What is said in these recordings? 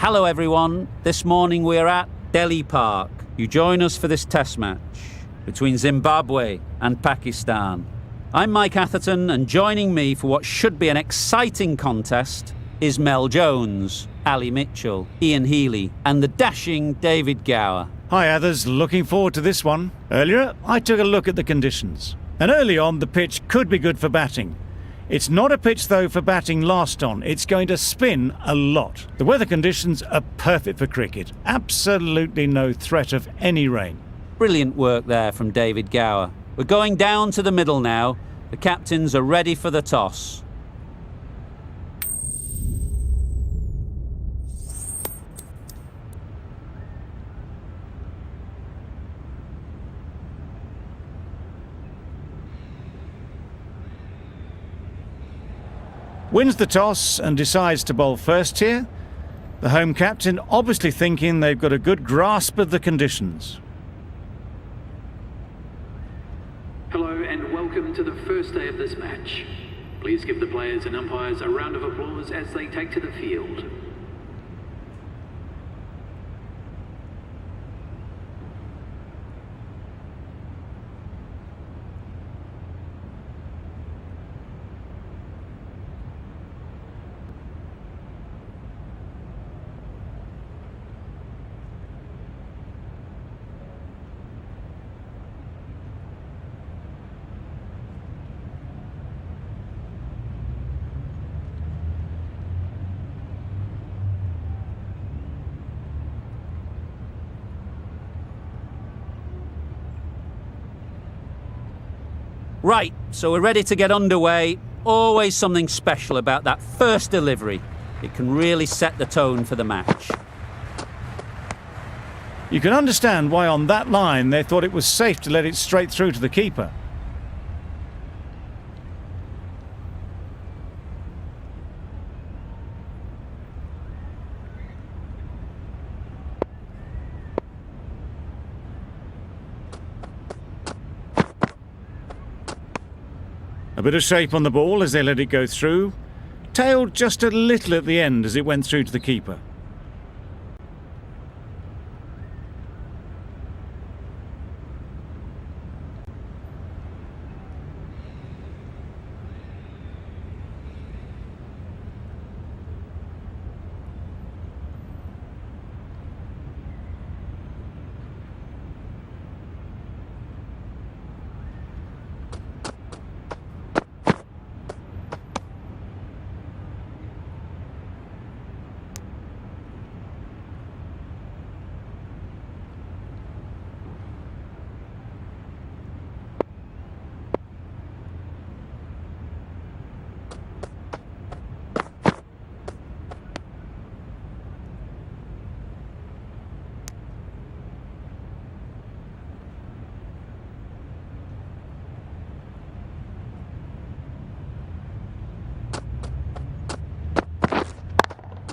Hello everyone, this morning we're at Delhi Park. You join us for this test match between Zimbabwe and Pakistan. I'm Mike Atherton, and joining me for what should be an exciting contest is Mel Jones, Ali Mitchell, Ian Healy and the dashing David Gower. Hi others, looking forward to this one. Earlier, I took a look at the conditions. And early on, the pitch could be good for batting. It's not a pitch though for batting last on, it's going to spin a lot. The weather conditions are perfect for cricket. Absolutely no threat of any rain. Brilliant work there from David Gower. We're going down to the middle now. The captains are ready for the toss. Wins the toss and decides to bowl first here. The home captain obviously thinking they've got a good grasp of the conditions. Hello and welcome to the first day of this match. Please give the players and umpires a round of applause as they take to the field. Right, so we're ready to get underway. Always something special about that first delivery. It can really set the tone for the match. You can understand why on that line they thought it was safe to let it straight through to the keeper. A bit of shape on the ball as they let it go through. Tailed just a little at the end as it went through to the keeper.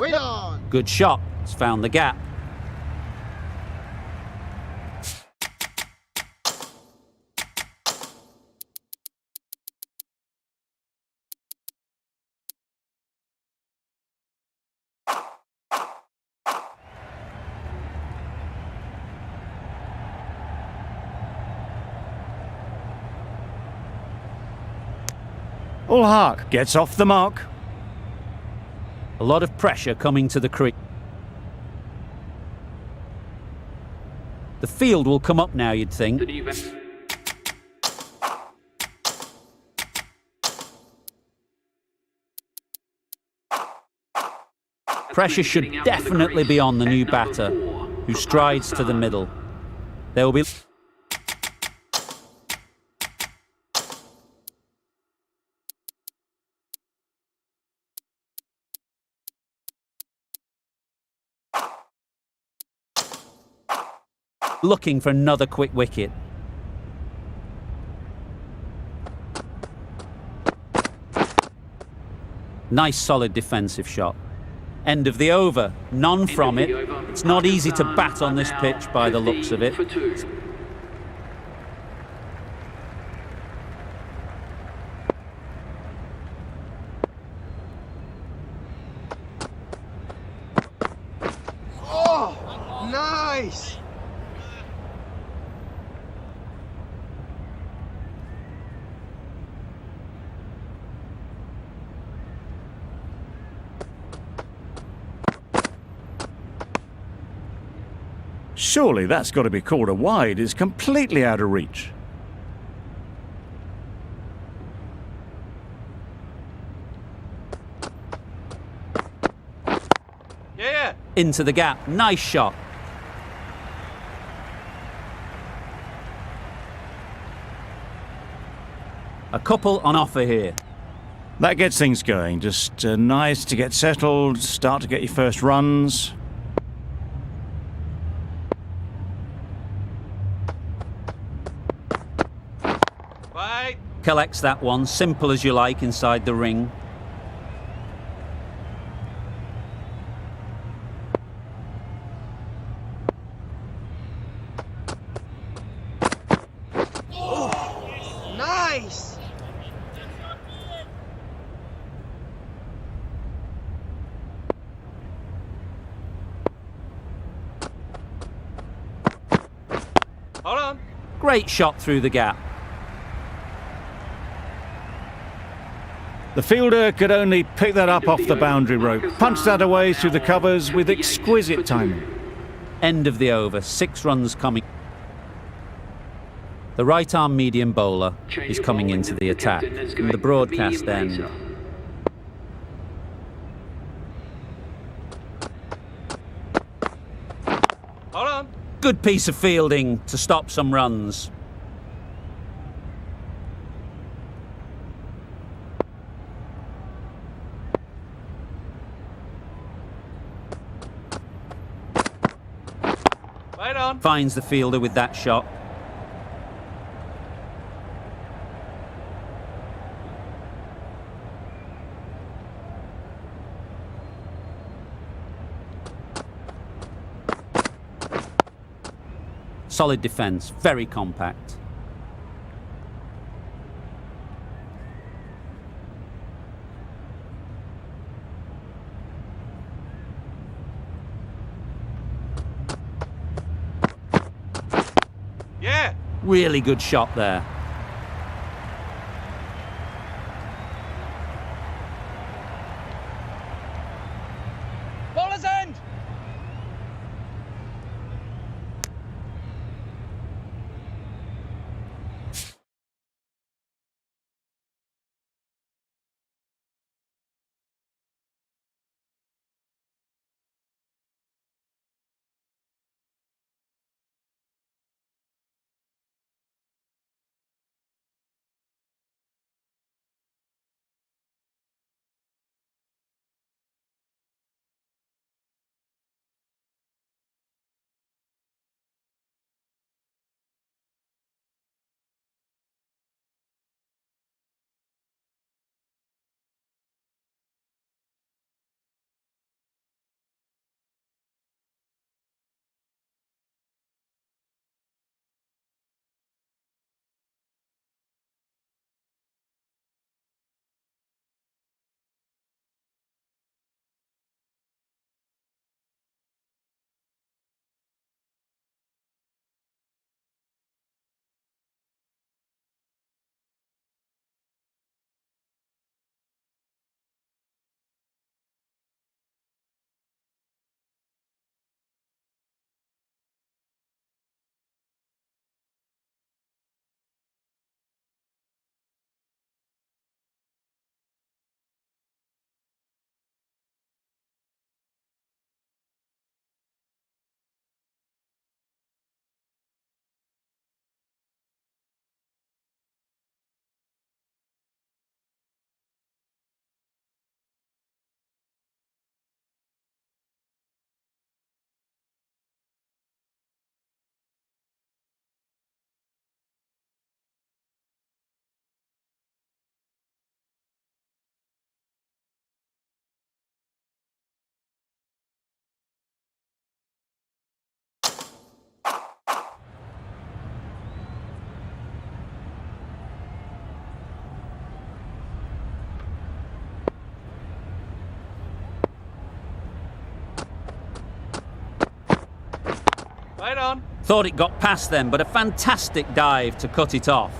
Wait on! Good shot. It's found the gap. All Hark gets off the mark. A lot of pressure coming to the crease. The field will come up now, you'd think. Pressure should definitely be on the new batter, who strides to the middle. There will be... looking for another quick wicket. Nice solid defensive shot. End of the over. None from it. It's not easy to bat on this pitch by the looks of it. Nice! Surely that's got to be called a wide. It's completely out of reach. Yeah! Into the gap. Nice shot. A couple on offer here. That gets things going. Just nice to get settled, start to get your first runs. Right! Collects that one. Simple as you like inside the ring. Nice! Hold on. Great shot through the gap. The fielder could only pick that up off the boundary rope, punch that away through the covers with exquisite timing. End of the over. 6 runs coming. The right arm medium bowler is coming into the attack. And the broadcast end. Hold on. Good piece of fielding to stop some runs. Right on. Finds the fielder with that shot. Solid defence, very compact. Yeah! Really good shot there. Right on. Thought it got past them, but a fantastic dive to cut it off.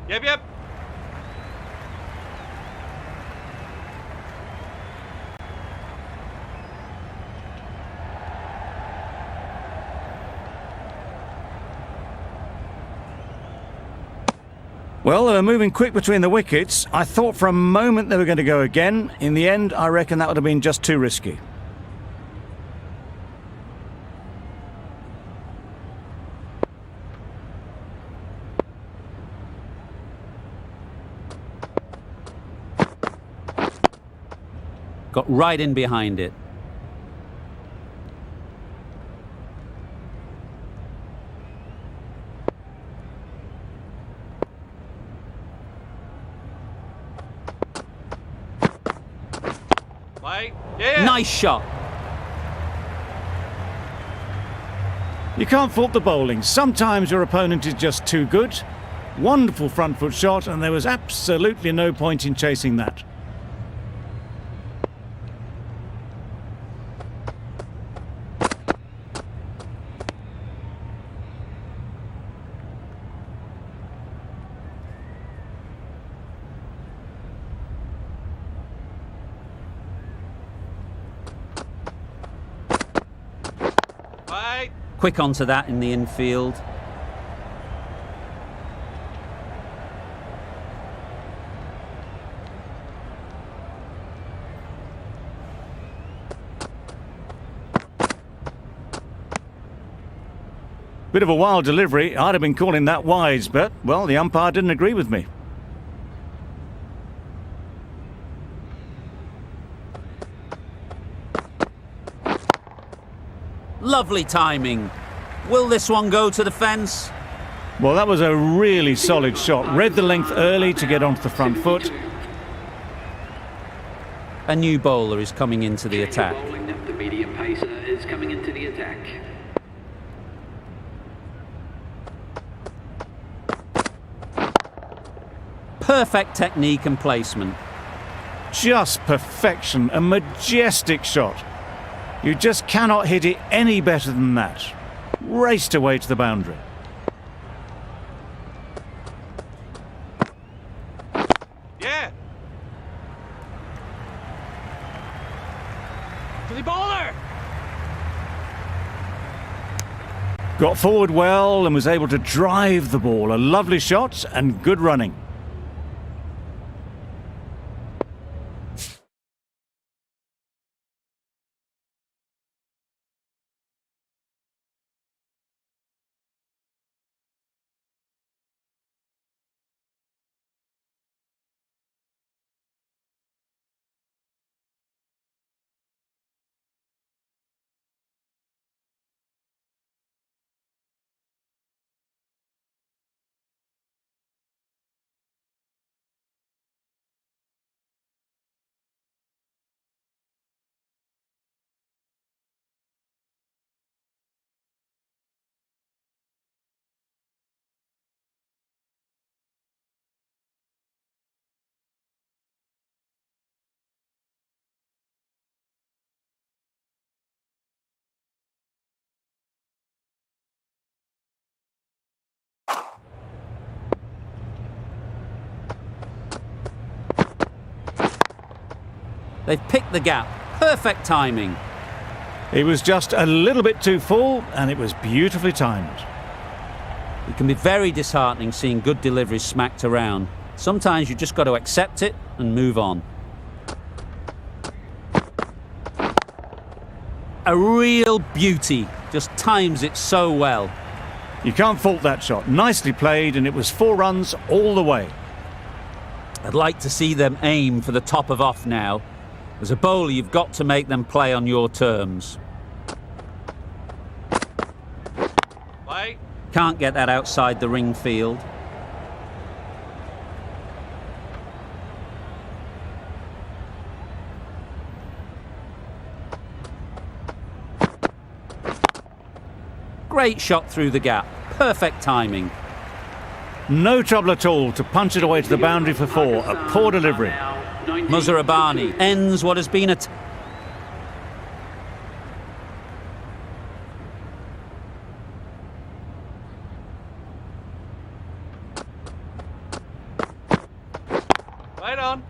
Yep. Well, they were moving quick between the wickets. I thought for a moment they were going to go again. In the end, I reckon that would have been just too risky. Got right in behind it. Right. Yeah. Nice shot. You can't fault the bowling. Sometimes your opponent is just too good. Wonderful front foot shot, and there was absolutely no point in chasing that. Right. Quick onto that in the infield. Bit of a wild delivery. I'd have been calling that wise, but, well, the umpire didn't agree with me. Lovely timing. Will this one go to the fence? Well, that was a really solid shot. Read the length early to get onto the front foot. A new bowler is coming into the attack. Bowling, the medium pacer is coming into the attack. Perfect technique and placement. Just perfection. A majestic shot. You just cannot hit it any better than that. Raced away to the boundary. Yeah. To the bowler. Got forward well and was able to drive the ball. A lovely shot and good running. They've picked the gap. Perfect timing. It was just a little bit too full and it was beautifully timed. It can be very disheartening seeing good deliveries smacked around. Sometimes you just got to accept it and move on. A real beauty. Just times it so well. You can't fault that shot. Nicely played, and it was 4 runs all the way. I'd like to see them aim for the top of off now. As a bowler, you've got to make them play on your terms. Right. Can't get that outside the ring field. Great shot through the gap. Perfect timing. No trouble at all to punch it away to the boundary for 4. A poor delivery. Muzarabani ends what has been a... Right on.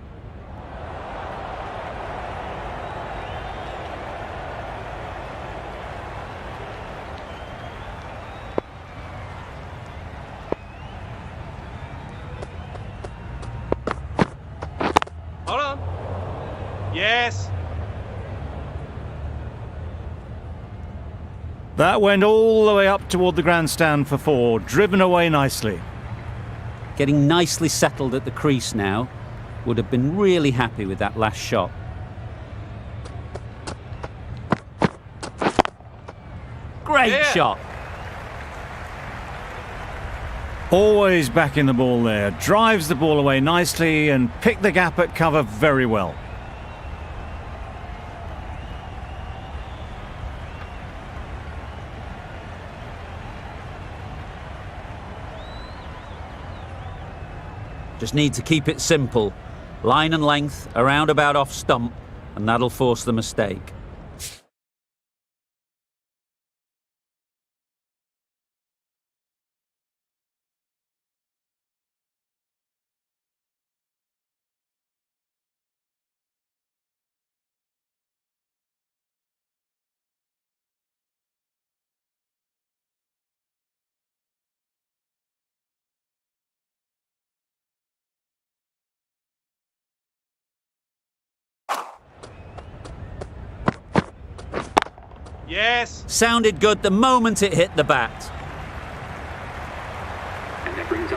Hold on. Yes. That went all the way up toward the grandstand for 4, driven away nicely. Getting nicely settled at the crease now. Would have been really happy with that last shot. Great Yeah. shot. Always back in the ball there. Drives the ball away nicely and picked the gap at cover very well. Just need to keep it simple. Line and length, around about off stump, and that'll force the mistake. Yes. Sounded good the moment it hit the bat.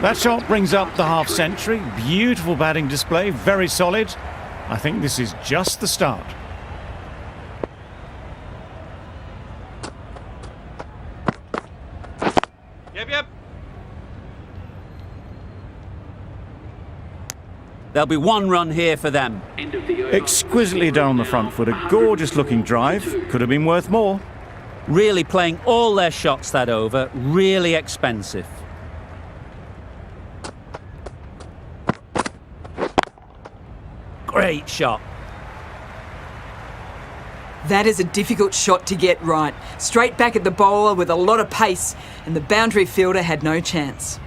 That shot brings up the half century. Beautiful batting display, very solid. I think this is just the start. Yep. There'll be 1 run here for them. Exquisitely done on the front foot. A gorgeous looking drive. Could have been worth more. Really playing all their shots that over. Really expensive. Great shot. That is a difficult shot to get right. Straight back at the bowler with a lot of pace, and the boundary fielder had no chance.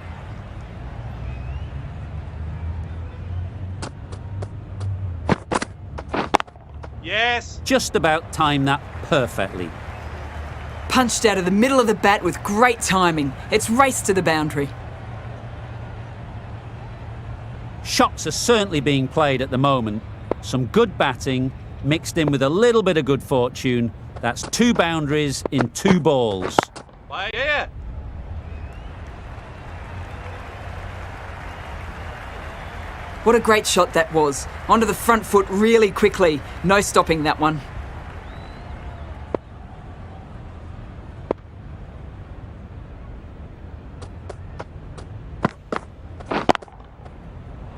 Yes. Just about timed that perfectly. Punched out of the middle of the bat with great timing. It's raced to the boundary. Shots are certainly being played at the moment. Some good batting mixed in with a little bit of good fortune. That's 2 boundaries in 2 balls. Why, yeah. What a great shot that was. Onto the front foot really quickly. No stopping that one.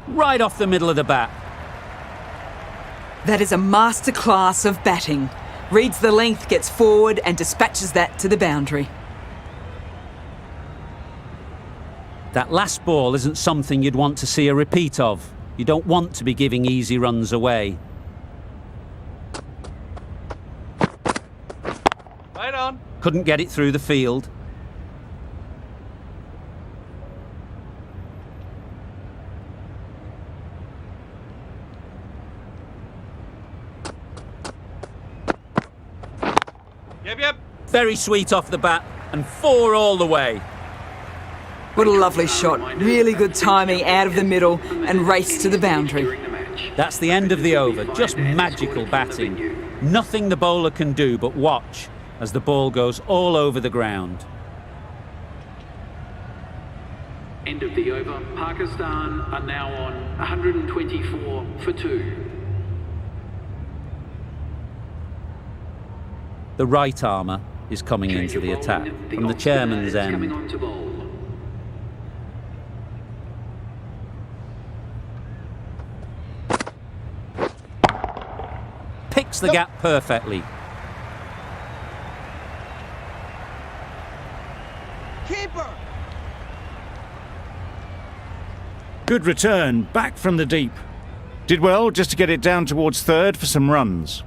Right off the middle of the bat. That is a masterclass of batting. Reads the length, gets forward and dispatches that to the boundary. That last ball isn't something you'd want to see a repeat of. You don't want to be giving easy runs away. Right on. Couldn't get it through the field. Yep. Very sweet off the bat and 4 all the way. What a lovely shot. Really good timing out of the middle and race to the boundary. That's the end of the over. Just magical batting. Nothing the bowler can do but watch as the ball goes all over the ground. End of the over. Pakistan are now on 124 for 2. The right armour is coming into the attack from the chairman's end. Picks the gap perfectly. Good return, back from the deep. Did well just to get it down towards third for some runs.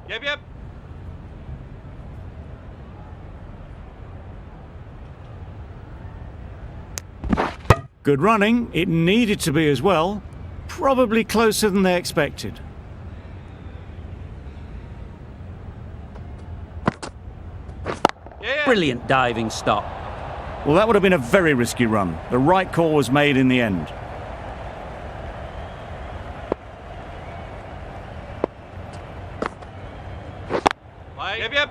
Yep. Good running, it needed to be as well. Probably closer than they expected. Yeah. Brilliant diving stop. Well, that would have been a very risky run. The right call was made in the end. Yep.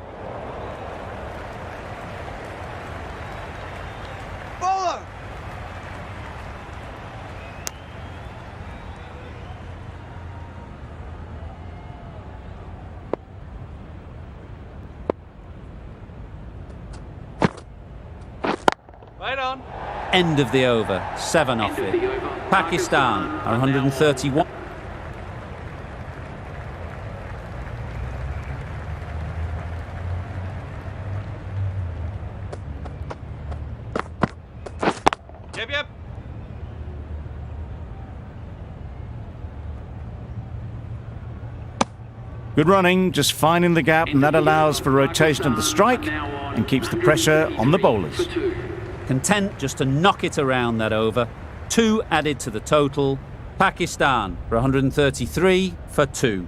Bowler! Right on. End of the over. 7 off End of it. the over. Pakistan are 131. Yep. Good running, just finding the gap, and that allows for rotation of the strike and keeps the pressure on the bowlers. Content just to knock it around that over. 2 added to the total. Pakistan for 133 for 2.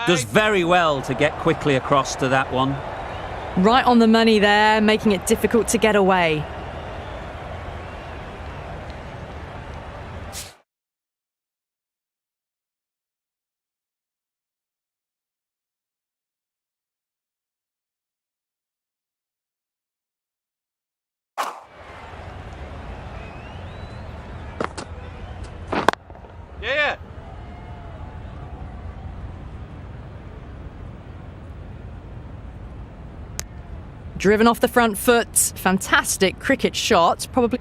Does very well to get quickly across to that one. Right on the money there, making it difficult to get away. Yeah. Driven off the front foot, fantastic cricket shot, probably.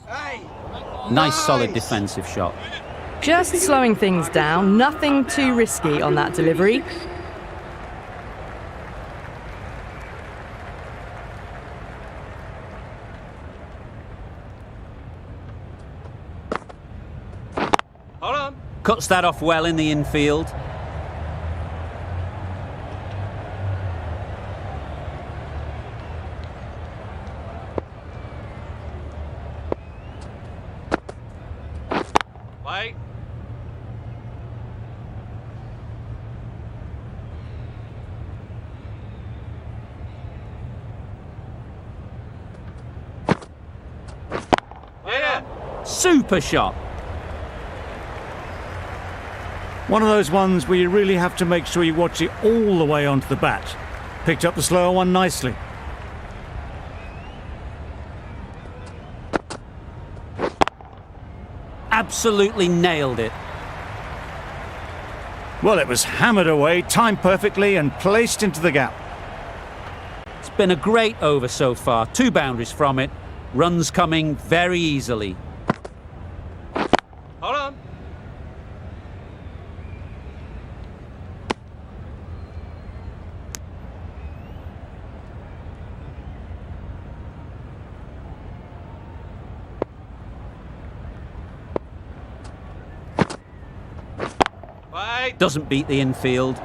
Hey! Nice solid defensive shot. Just slowing things down, nothing too risky on that delivery. Hold on. Cuts that off well in the infield. Wait. Yeah. Super shot. One of those ones where you really have to make sure you watch it all the way onto the bat. Picked up the slower one nicely. Absolutely nailed it. Well, it was hammered away, timed perfectly and placed into the gap. It's been a great over so far. 2 boundaries from it. Runs coming very easily. Hold on. Wait. Doesn't beat the infield.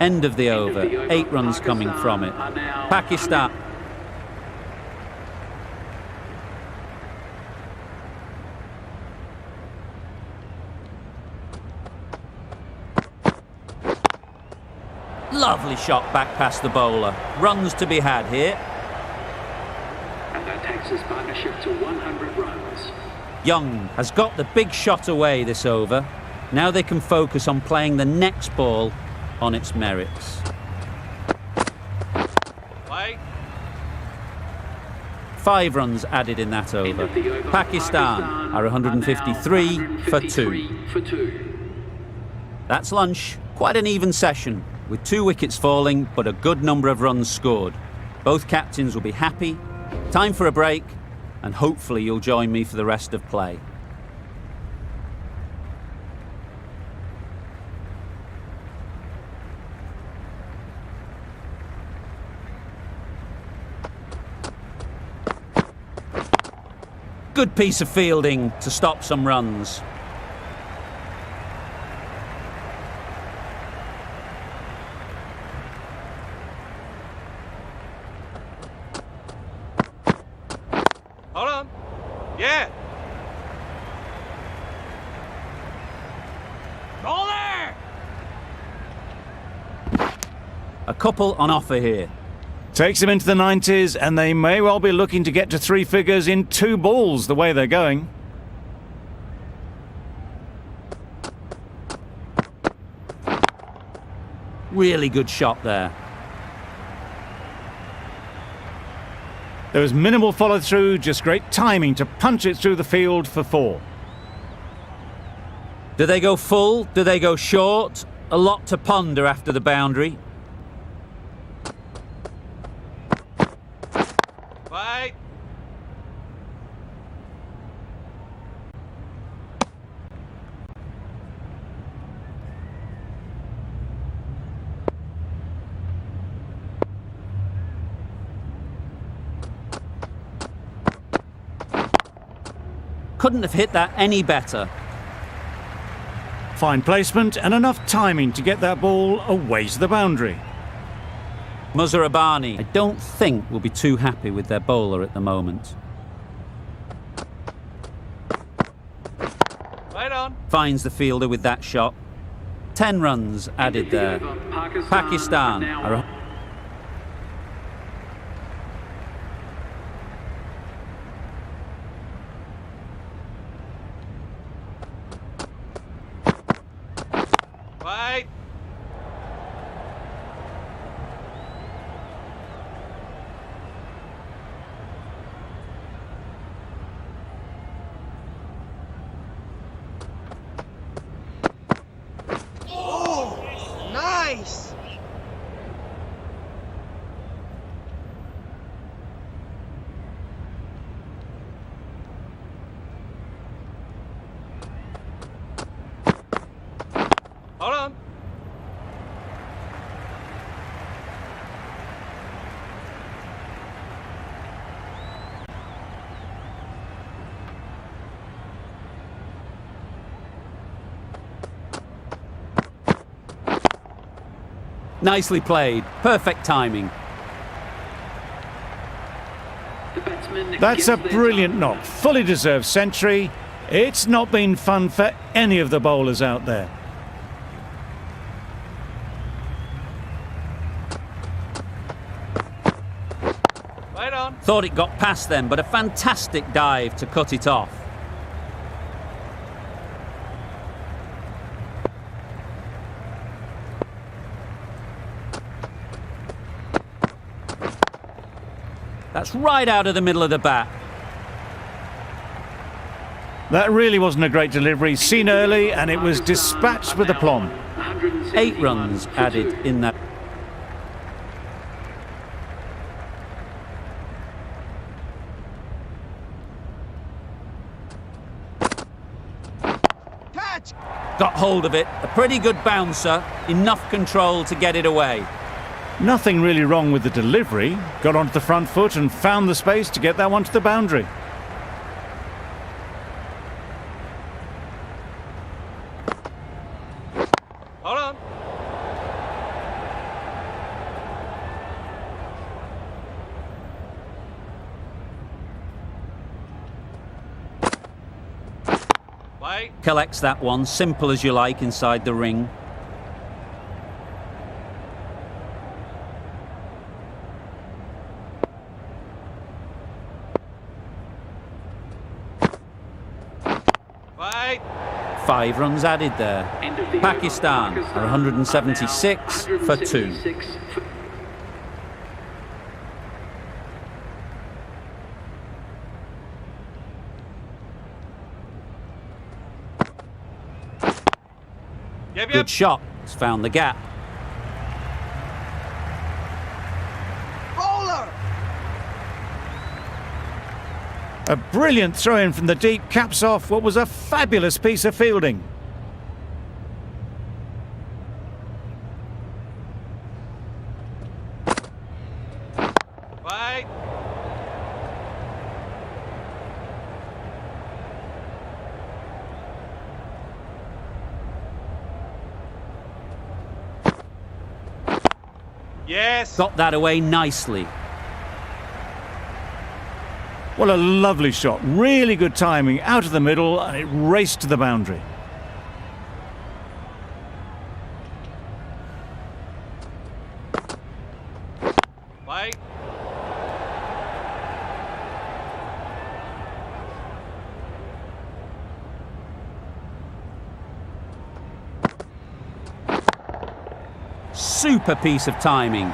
End of the over. 8 runs coming from it. Pakistan. Lovely shot back past the bowler. Runs to be had here. And that takes his partnership to 100 runs. Young has got the big shot away this over. Now they can focus on playing the next ball on its merits. Wait. 5 runs added in that over. Pakistan are 153 for 2. That's lunch. Quite an even session, with 2 wickets falling, but a good number of runs scored. Both captains will be happy. Time for a break, and hopefully you'll join me for the rest of play. Good piece of fielding to stop some runs. Hold on. Yeah. Go there. A couple on offer here. Takes them into the 90s, and they may well be looking to get to 3 figures in 2 balls the way they're going. Really good shot there. There was minimal follow-through, just great timing to punch it through the field for 4. Do they go full? Do they go short? A lot to ponder after the boundary. Wait. Couldn't have hit that any better. Fine placement and enough timing to get that ball away to the boundary. Muzarabani, I don't think will be too happy with their bowler at the moment. Right on. Finds the fielder with that shot. 10 runs added there. Pakistan are... Wait. Nice! Nicely played. Perfect timing. The batsman That's a gets their brilliant time. knock. Fully deserved century. It's not been fun for any of the bowlers out there. Right on. Thought it got past them, but a fantastic dive to cut it off. That's right out of the middle of the bat. That really wasn't a great delivery. Seen early, and it was dispatched with aplomb. 8 runs for added 2. in that. Catch! Got hold of it. A pretty good bouncer. Enough control to get it away. Nothing really wrong with the delivery. Got onto the front foot and found the space to get that one to the boundary. Hold on. Wait. Collects that one, simple as you like, inside the ring. Wait. 5 runs added there. End of the Pakistan over. are 176 for 2. 176 for Yep, Good yep. shot. It's found the gap. Bowler! A brilliant throw-in from the deep caps off what was a fabulous piece of fielding. Wait. Yes. Got that away nicely. What a lovely shot. Really good timing. Out of the middle, and it raced to the boundary. Wait. Super piece of timing.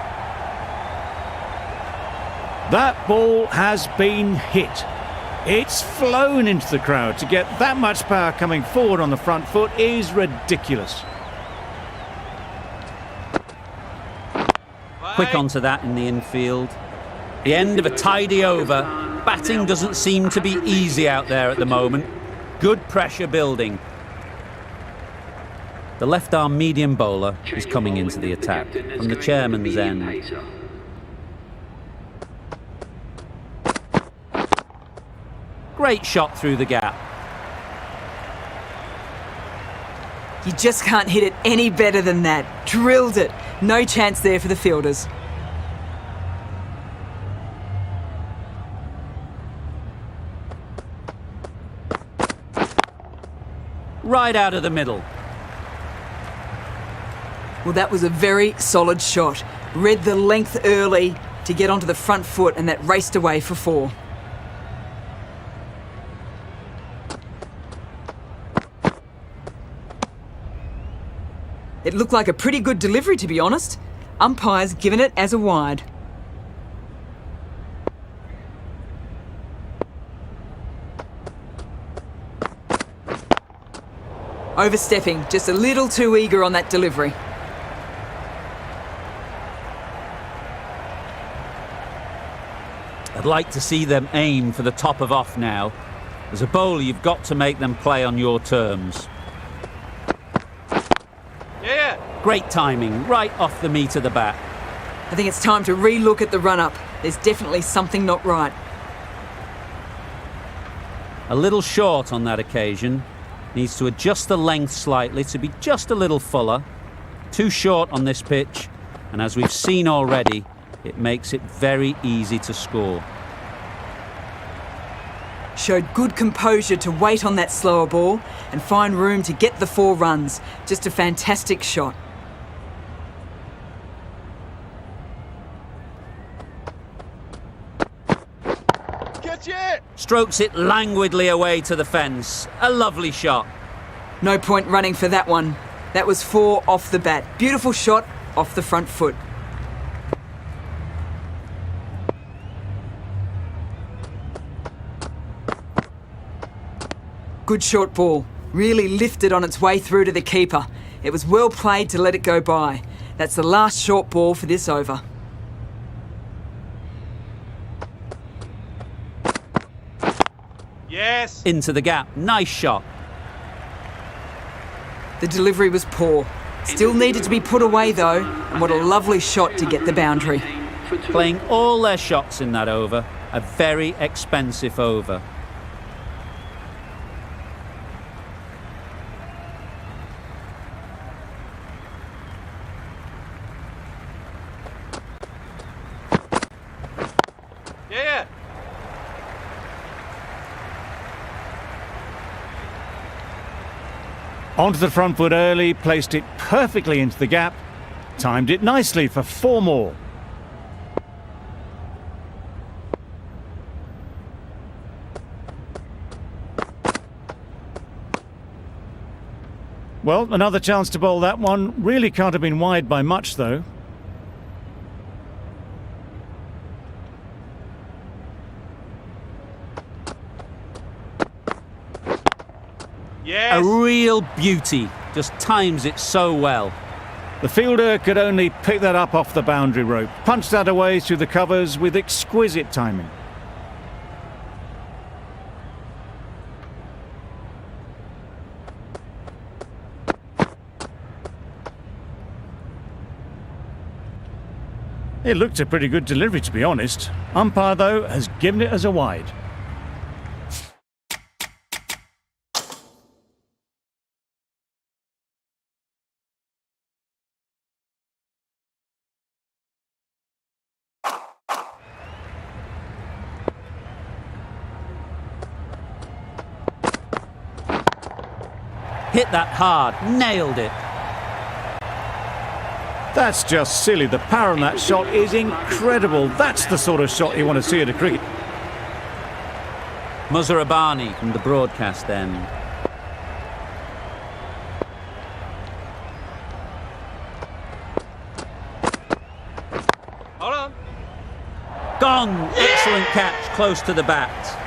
That ball has been hit. It's flown into the crowd. To get that much power coming forward on the front foot is ridiculous. Quick Wait. onto that in the infield. The end of a tidy over. Batting doesn't seem to be easy out there at the moment. Good pressure building. The left-arm medium bowler is coming into the attack from the chairman's end. Great shot through the gap. You just can't hit it any better than that. Drilled it. No chance there for the fielders. Right out of the middle. Well, that was a very solid shot. Read the length early to get onto the front foot, and that raced away for 4. It looked like a pretty good delivery, to be honest. Umpire's given it as a wide. Overstepping, just a little too eager on that delivery. I'd like to see them aim for the top of off now. As a bowler, you've got to make them play on your terms. Yeah. Great timing, right off the meat of the bat. I think it's time to re-look at the run-up. There's definitely something not right. A little short on that occasion. Needs to adjust the length slightly to be just a little fuller. Too short on this pitch. And as we've seen already, it makes it very easy to score. Showed good composure to wait on that slower ball and find room to get the 4 runs. Just a fantastic shot. Catch it! Strokes it languidly away to the fence. A lovely shot. No point running for that one. That was 4 off the bat. Beautiful shot off the front foot. Good short ball. Really lifted on its way through to the keeper. It was well played to let it go by. That's the last short ball for this over. Yes! Into the gap. Nice shot. The delivery was poor. Still needed to be put away though, and what a lovely shot to get the boundary. Playing all their shots in that over. A very expensive over. Yeah! Onto the front foot early, placed it perfectly into the gap, timed it nicely for 4 more. Well, another chance to bowl that one. Really can't have been wide by much, though. Yes! A real beauty. Just times it so well. The fielder could only pick that up off the boundary rope. Punched that away through the covers with exquisite timing. It looked a pretty good delivery, to be honest. Umpire, though, has given it as a wide. Hit that hard. Nailed it. That's just silly. The power on that shot is incredible. That's the sort of shot you want to see at a cricket. Muzarabani from the broadcast end. Hold on! Gone! Excellent catch, close to the bat.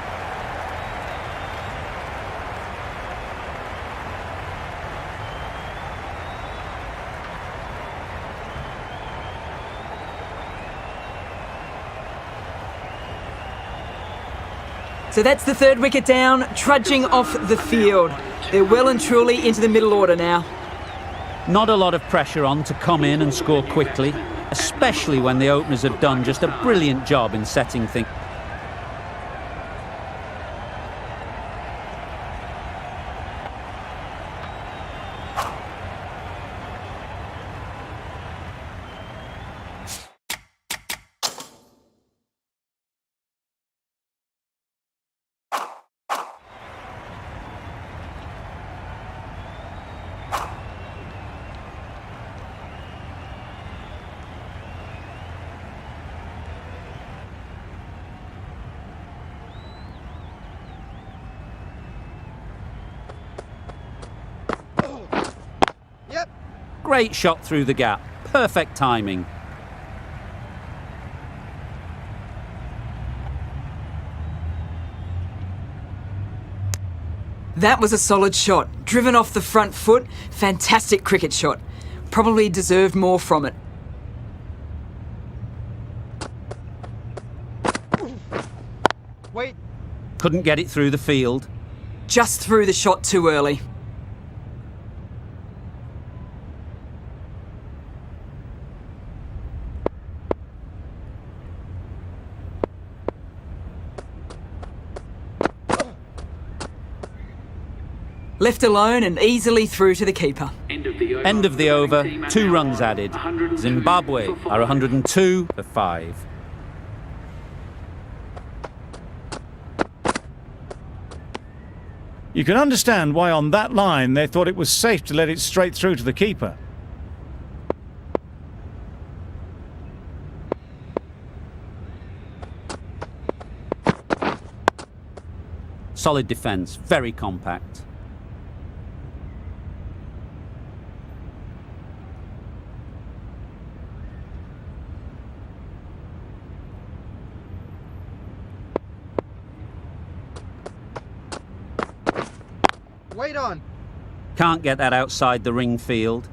So that's the 3rd wicket down, trudging off the field. They're well and truly into the middle order now. Not a lot of pressure on to come in and score quickly, especially when the openers have done just a brilliant job in setting things. Great shot through the gap. Perfect timing. That was a solid shot. Driven off the front foot. Fantastic cricket shot. Probably deserved more from it. Wait! Couldn't get it through the field. Just threw the shot too early. Left alone and easily through to the keeper. End of the over, 2 runs added. Zimbabwe are 102 for 5. You can understand why on that line they thought it was safe to let it straight through to the keeper. Solid defence, very compact. Wait on. Can't get that outside the ring field.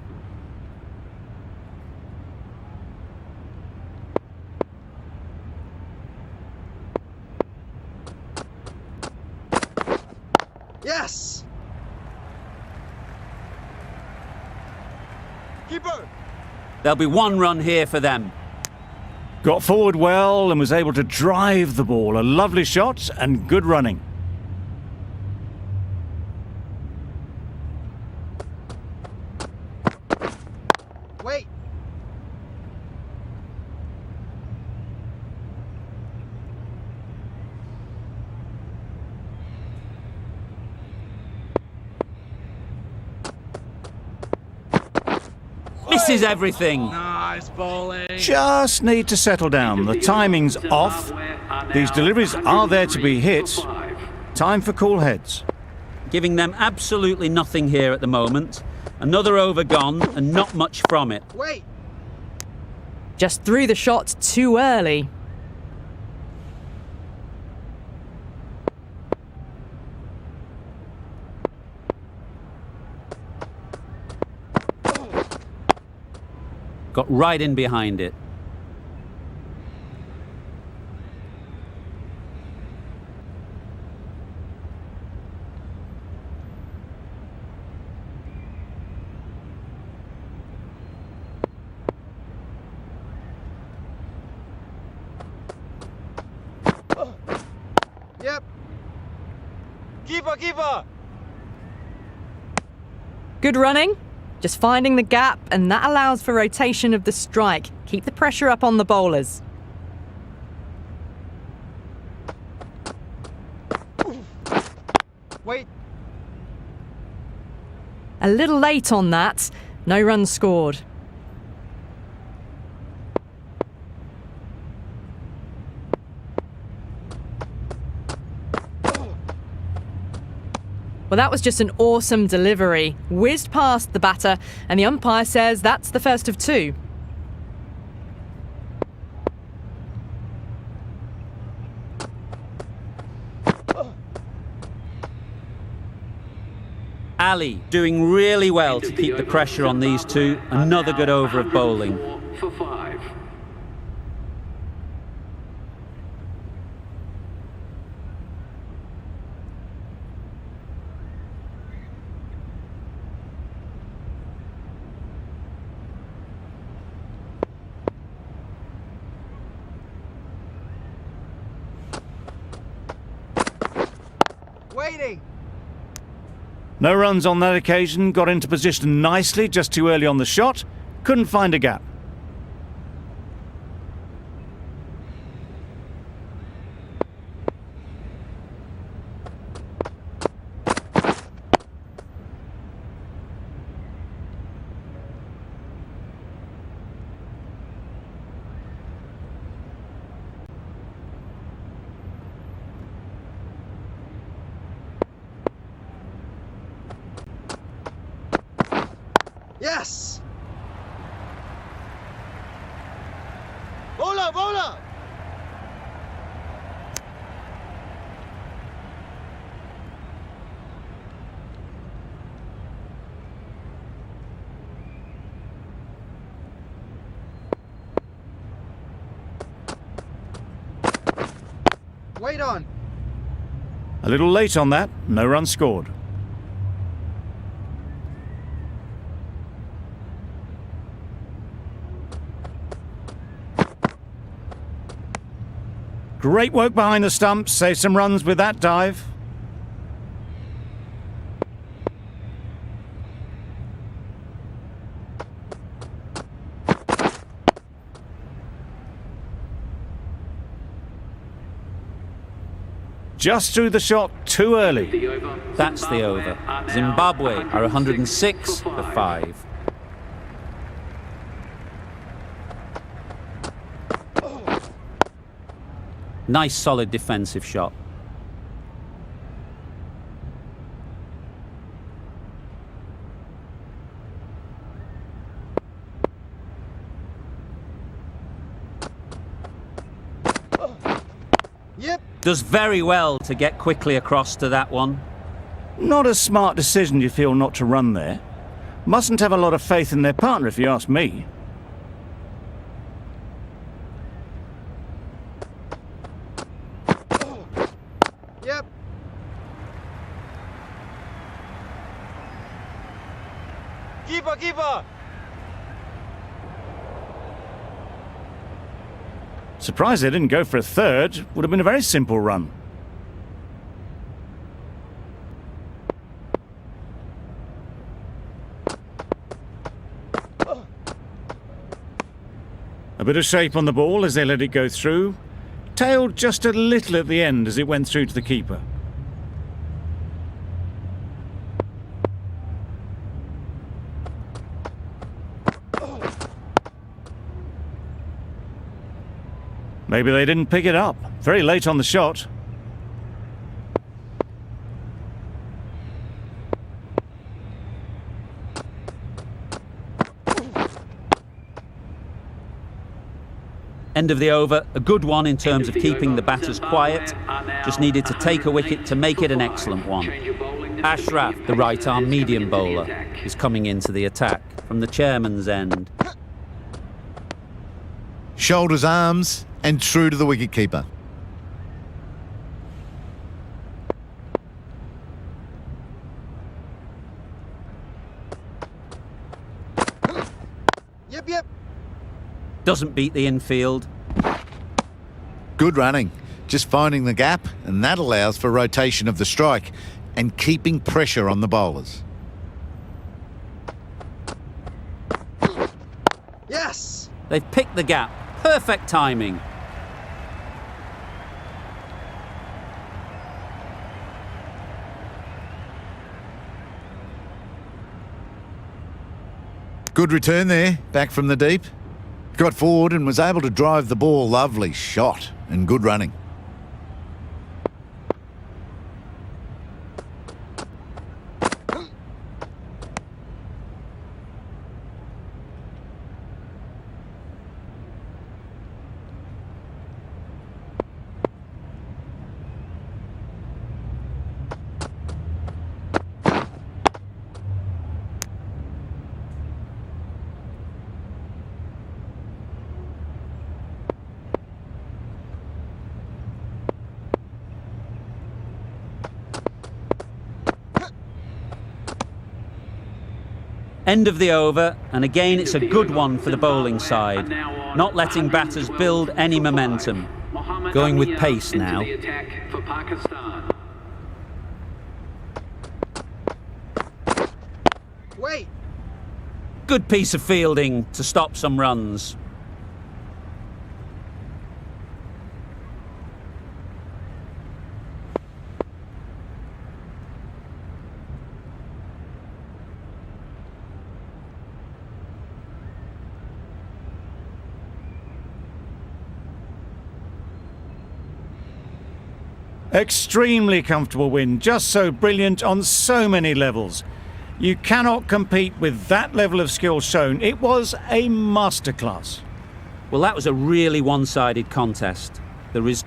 Yes. Keeper. There'll be 1 run here for them. Got forward well and was able to drive the ball. A lovely shot and good running. Wait. Misses everything. Nice bowling. Just need to settle down. The timing's off. These deliveries are there to be hit. Time for cool heads. Giving them absolutely nothing here at the moment. Another over gone and not much from it. Wait. Just threw the shot too early. Got right in behind it. Yep. Keeper. Good running. Just finding the gap, and that allows for rotation of the strike. Keep the pressure up on the bowlers. Wait. A little late on that. No runs scored. Well, that was just an awesome delivery. Whizzed past the batter, and the umpire says that's the first of 2. Ali doing really well to keep the pressure on these 2. Another good over of bowling. For 5. Waiting. No runs on that occasion. Got into position nicely, just too early on the shot. Couldn't find a gap. Yes. Bowler. Wait on. A little late on that. No run scored. Great work behind the stumps. Saved some runs with that dive. Just threw the shot too early. The over. That's the over. Zimbabwe are 106 for 5. Nice solid defensive shot. Yep. Does very well to get quickly across to that one. Not a smart decision, you feel, not to run there. Mustn't have a lot of faith in their partner, if you ask me. Yep. Keeper. Surprised they didn't go for a third. Would have been a very simple run. A bit of shape on the ball as they let it go through. Tailed just a little at the end as it went through to the keeper. Maybe they didn't pick it up. Very late on the shot. End of the over, a good one in terms of keeping the batters quiet. Just needed to take a wicket to make it an excellent one. Ashraf, the right-arm medium bowler, is coming into the attack from the chairman's end. Shoulders, arms, and true to the wicketkeeper. Yep. Doesn't beat the infield. Good running. Just finding the gap, and that allows for rotation of the strike and keeping pressure on the bowlers. Yes. They've picked the gap. Perfect timing. Good return there, back from the deep. Got forward and was able to drive the ball. Lovely shot and good running. End of the over, and again it's a good one for the bowling side. Not letting batters build any momentum. Going with pace now. Wait. Good piece of fielding to stop some runs. Extremely comfortable win, just so brilliant on so many levels. You cannot compete with that level of skill shown. It was a masterclass. Well, that was a really one-sided contest. There is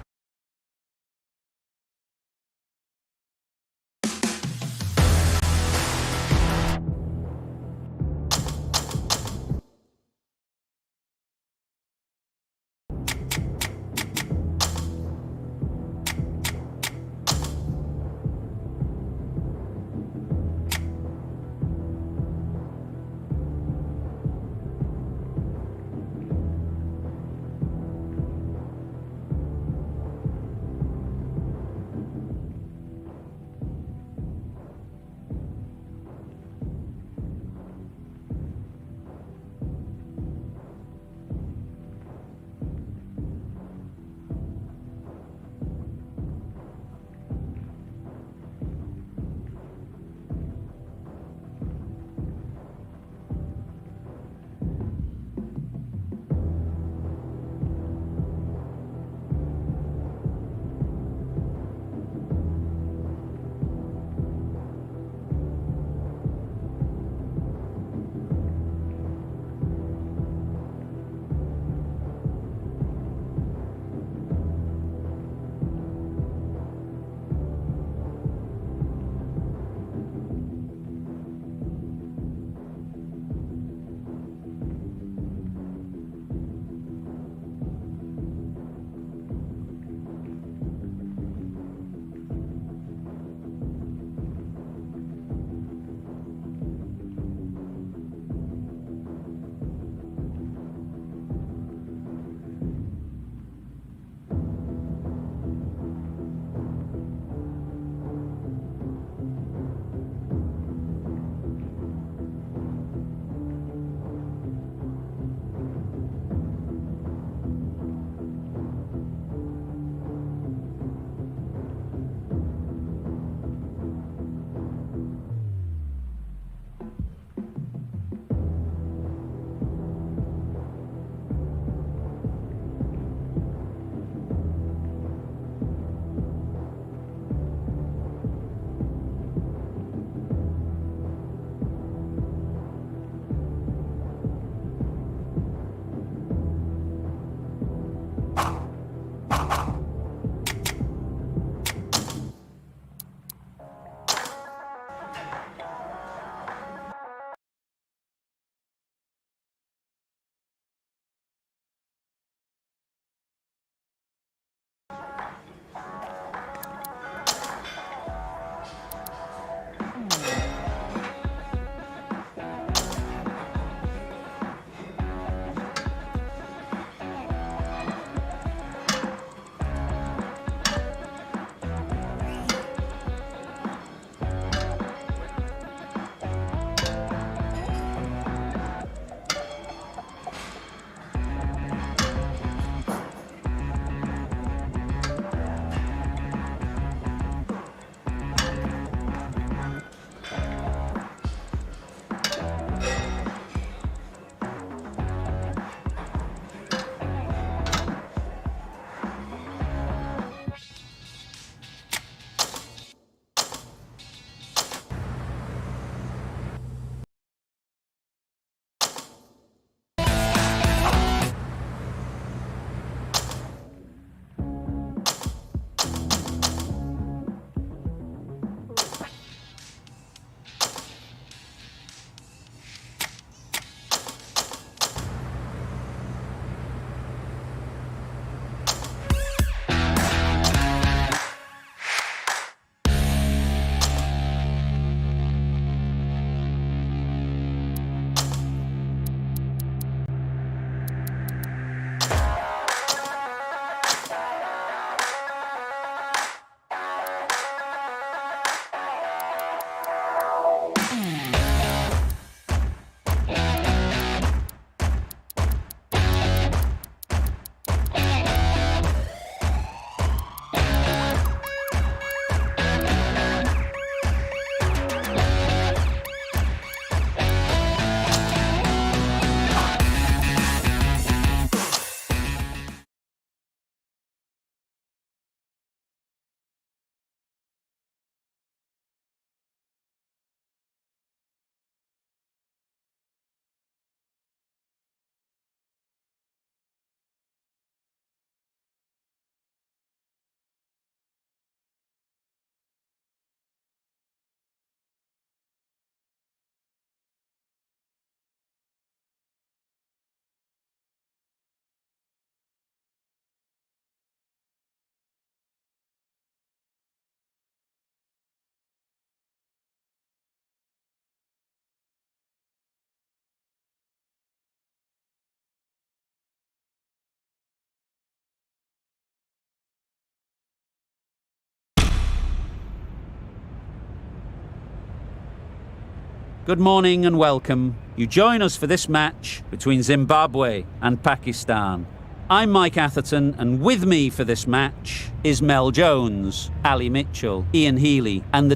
Good morning and welcome. You join us for this match between Zimbabwe and Pakistan. I'm Mike Atherton, and with me for this match is Mel Jones, Ali Mitchell, Ian Healy, and the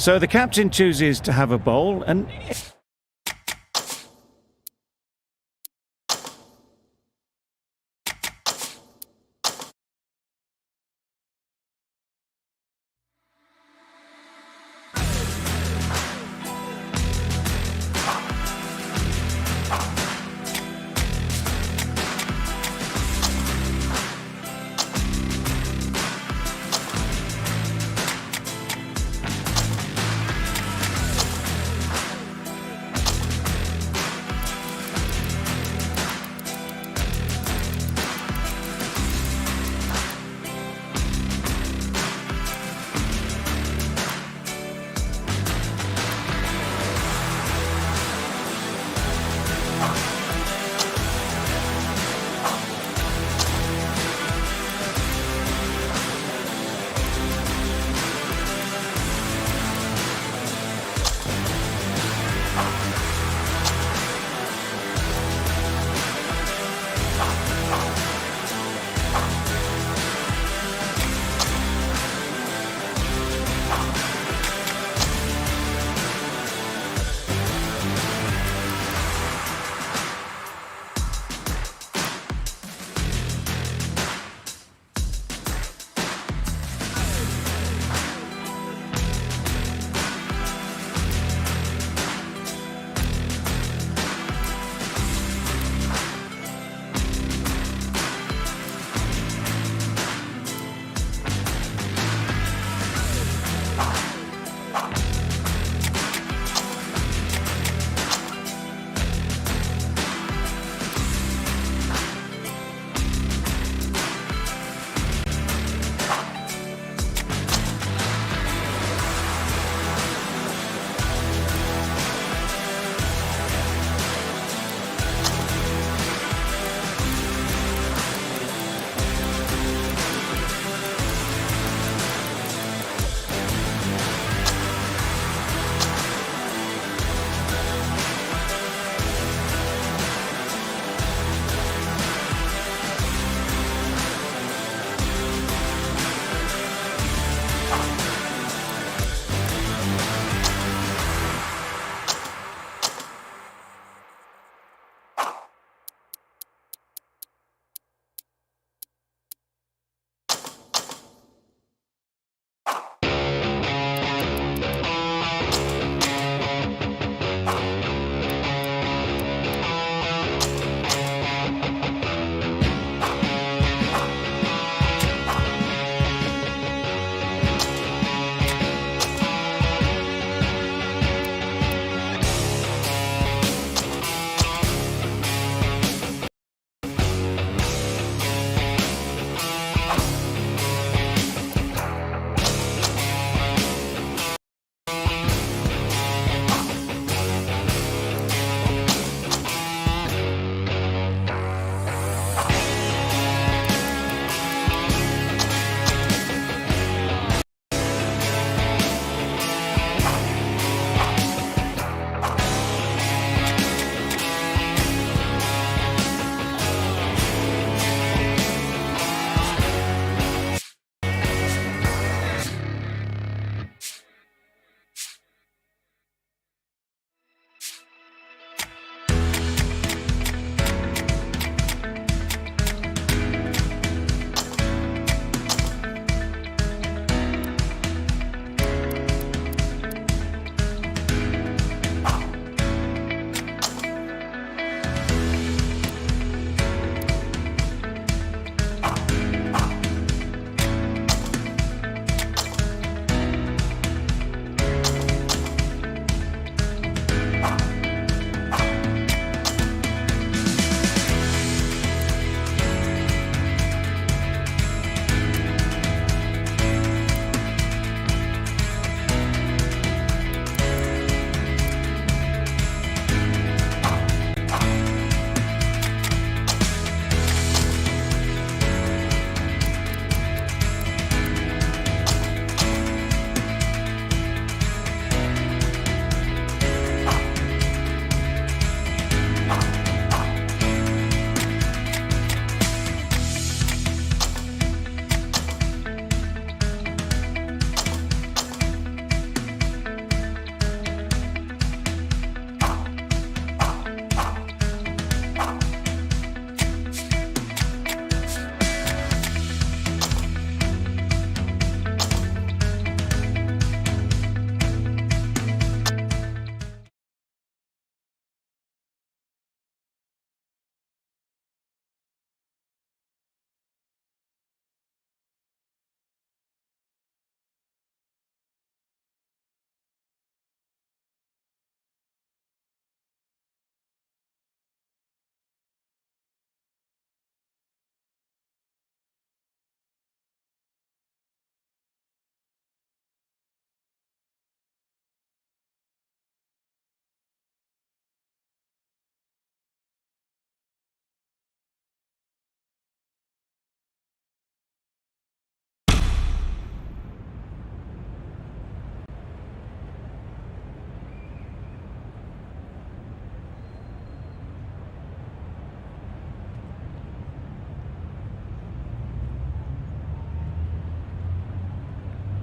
So the captain chooses to have a bowl, and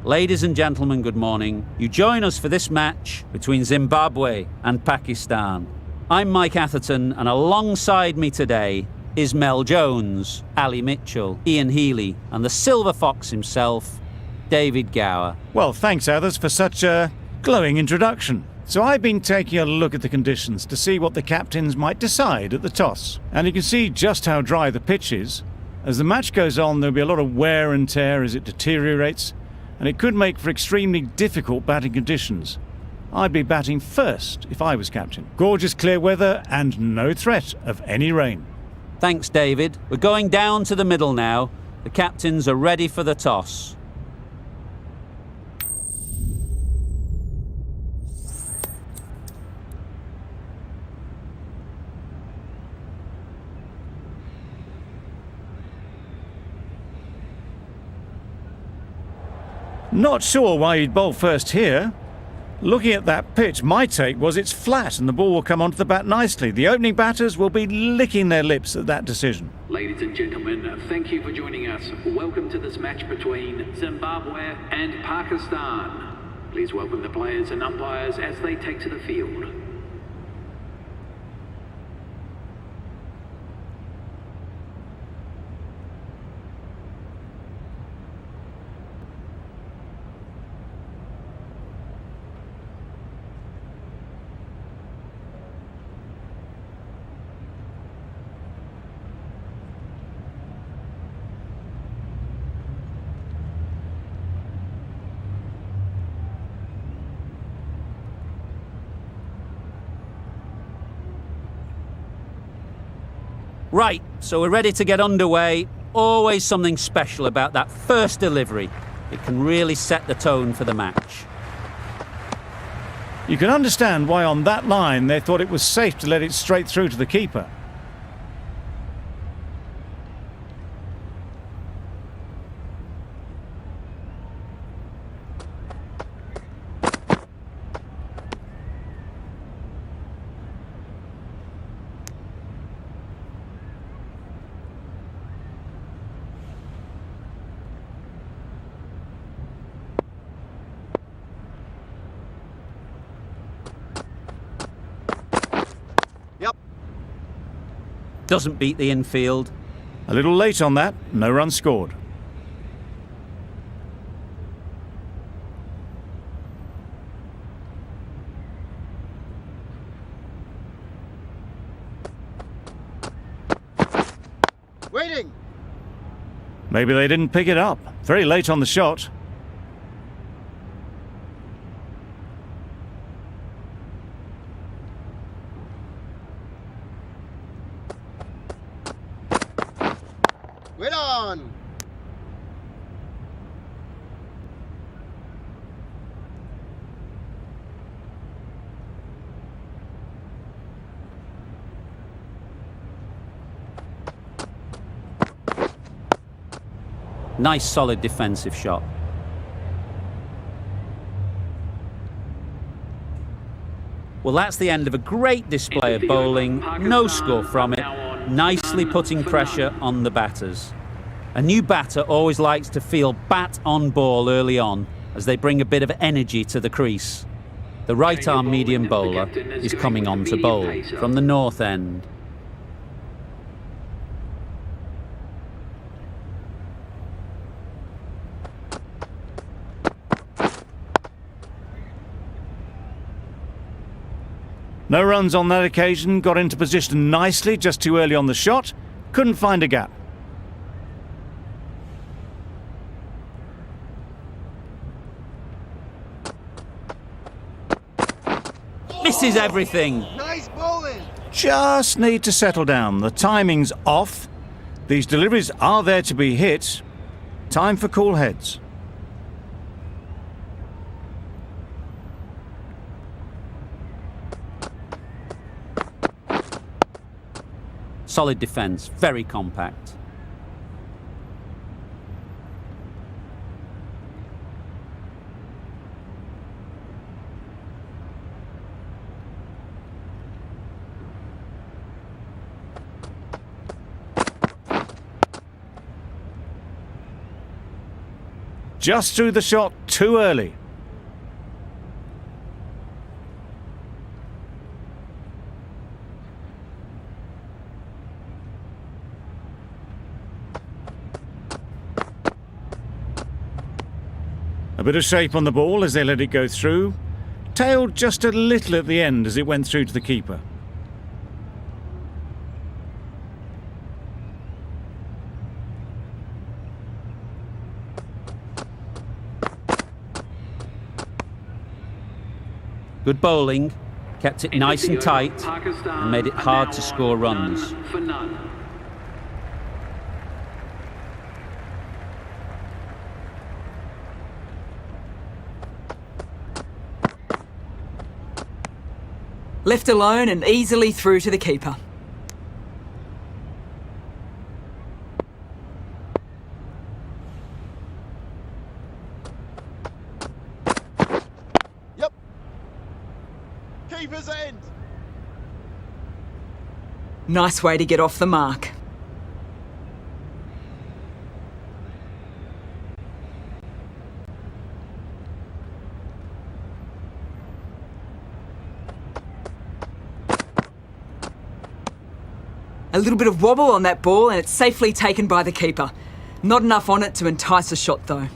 Ladies and gentlemen, good morning. You join us for this match between Zimbabwe and Pakistan. I'm Mike Atherton, and alongside me today is Mel Jones, Ali Mitchell, Ian Healy, and the Silver Fox himself, David Gower. Well, thanks, others, for such a glowing introduction. So I've been taking a look at the conditions to see what the captains might decide at the toss. And you can see just how dry the pitch is. As the match goes on, there'll be a lot of wear and tear as it deteriorates, and it could make for extremely difficult batting conditions. I'd be batting first if I was captain. Gorgeous clear weather and no threat of any rain. Thanks, David. We're going down to the middle now. The captains are ready for the toss. Not sure why you'd bowl first here. Looking at that pitch, my take was it's flat and the ball will come onto the bat nicely. The opening batters will be licking their lips at that decision. Ladies and gentlemen, thank you for joining us. Welcome to this match between Zimbabwe and Pakistan. Please welcome the players and umpires as they take to the field. Right, so we're ready to get underway. Always something special about that first delivery. It can really set the tone for the match. You can understand why on that line they thought it was safe to let it straight through to the keeper. Yep. Doesn't beat the infield. A little late on that, no run scored. Waiting. Maybe they didn't pick it up. Very late on the shot. Wait on. Nice solid defensive shot. Well, that's the end of a great display of bowling. No score from it. Nicely putting pressure on the batters. A new batter always likes to feel bat on ball early on as they bring a bit of energy to the crease. The right-arm medium bowler is coming on to bowl from the north end. No runs on that occasion, got into position nicely, just too early on the shot. Couldn't find a gap. Misses everything. Nice bowling. Just need to settle down. The timing's off. These deliveries are there to be hit. Time for cool heads. Solid defence, very compact. Just threw the shot too early. A bit of shape on the ball as they let it go through. Tailed just a little at the end as it went through to the keeper. Good bowling, kept it nice and tight and made it hard to score runs. For none. Left alone and easily through to the keeper. Yep. Keeper's end. Nice way to get off the mark. A little bit of wobble on that ball and it's safely taken by the keeper. Not enough on it to entice a shot though.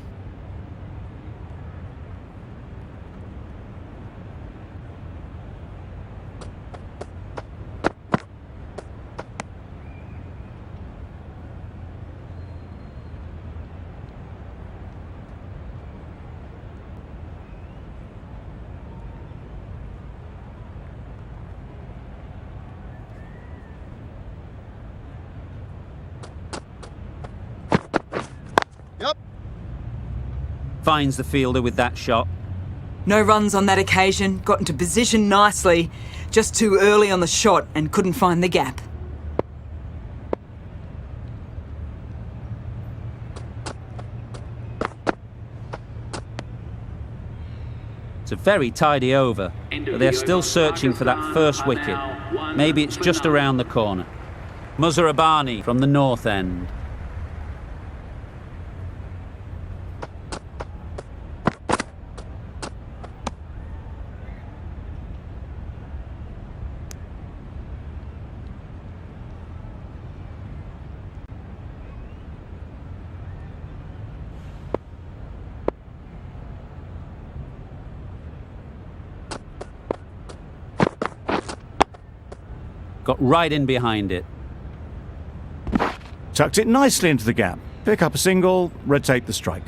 Yep. Finds the fielder with that shot. No runs on that occasion, got into position nicely, just too early on the shot and couldn't find the gap. It's a very tidy over, but they're still searching for that first wicket. Maybe it's just around the corner. Muzarabani from the north end. Got right in behind it. Tucked it nicely into the gap. Pick up a single, rotate the strike.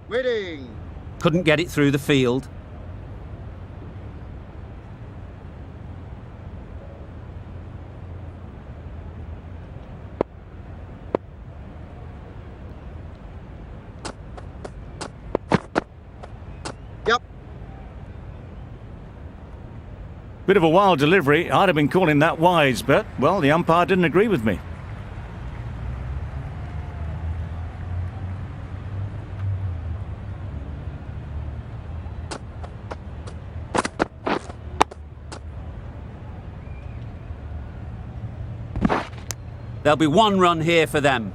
Waiting. Couldn't get it through the field. Yep. Bit of a wild delivery. I'd have been calling that wise, but, well, the umpire didn't agree with me. There'll be one run here for them.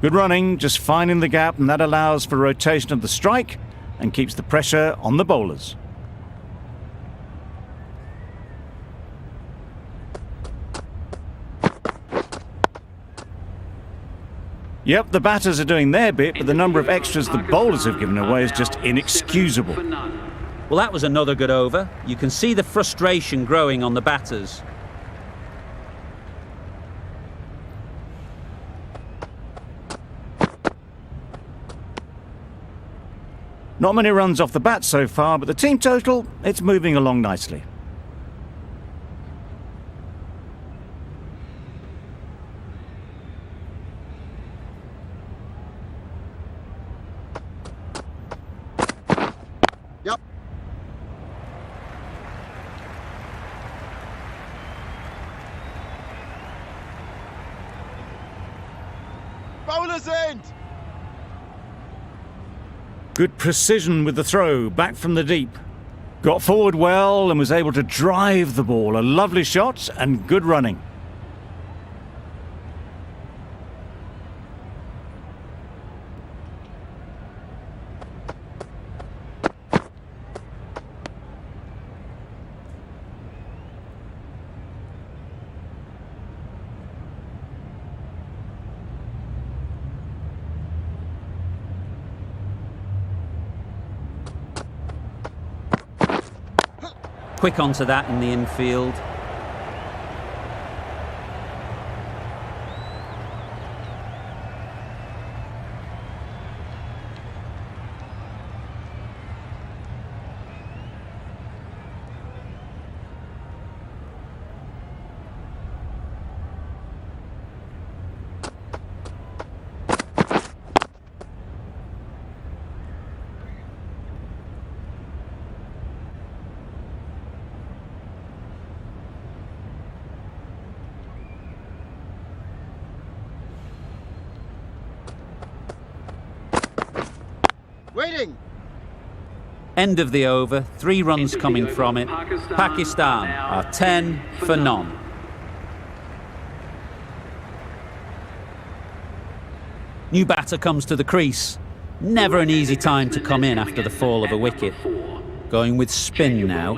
Good running, just finding the gap, and that allows for rotation of the strike and keeps the pressure on the bowlers. Yep, the batters are doing their bit, but the number of extras the bowlers have given away is just inexcusable. Well, that was another good over. You can see the frustration growing on the batters. Not many runs off the bat so far, but the team total, it's moving along nicely. Yep. Bowler's end! Good precision with the throw, back from the deep. Got forward well and was able to drive the ball. A lovely shot and good running. Quick onto that in the infield. Waiting! End of the over, 3 runs coming from it. Pakistan are 10 for none. New batter comes to the crease. Never an easy time to come in after the fall of a wicket. Going with spin now.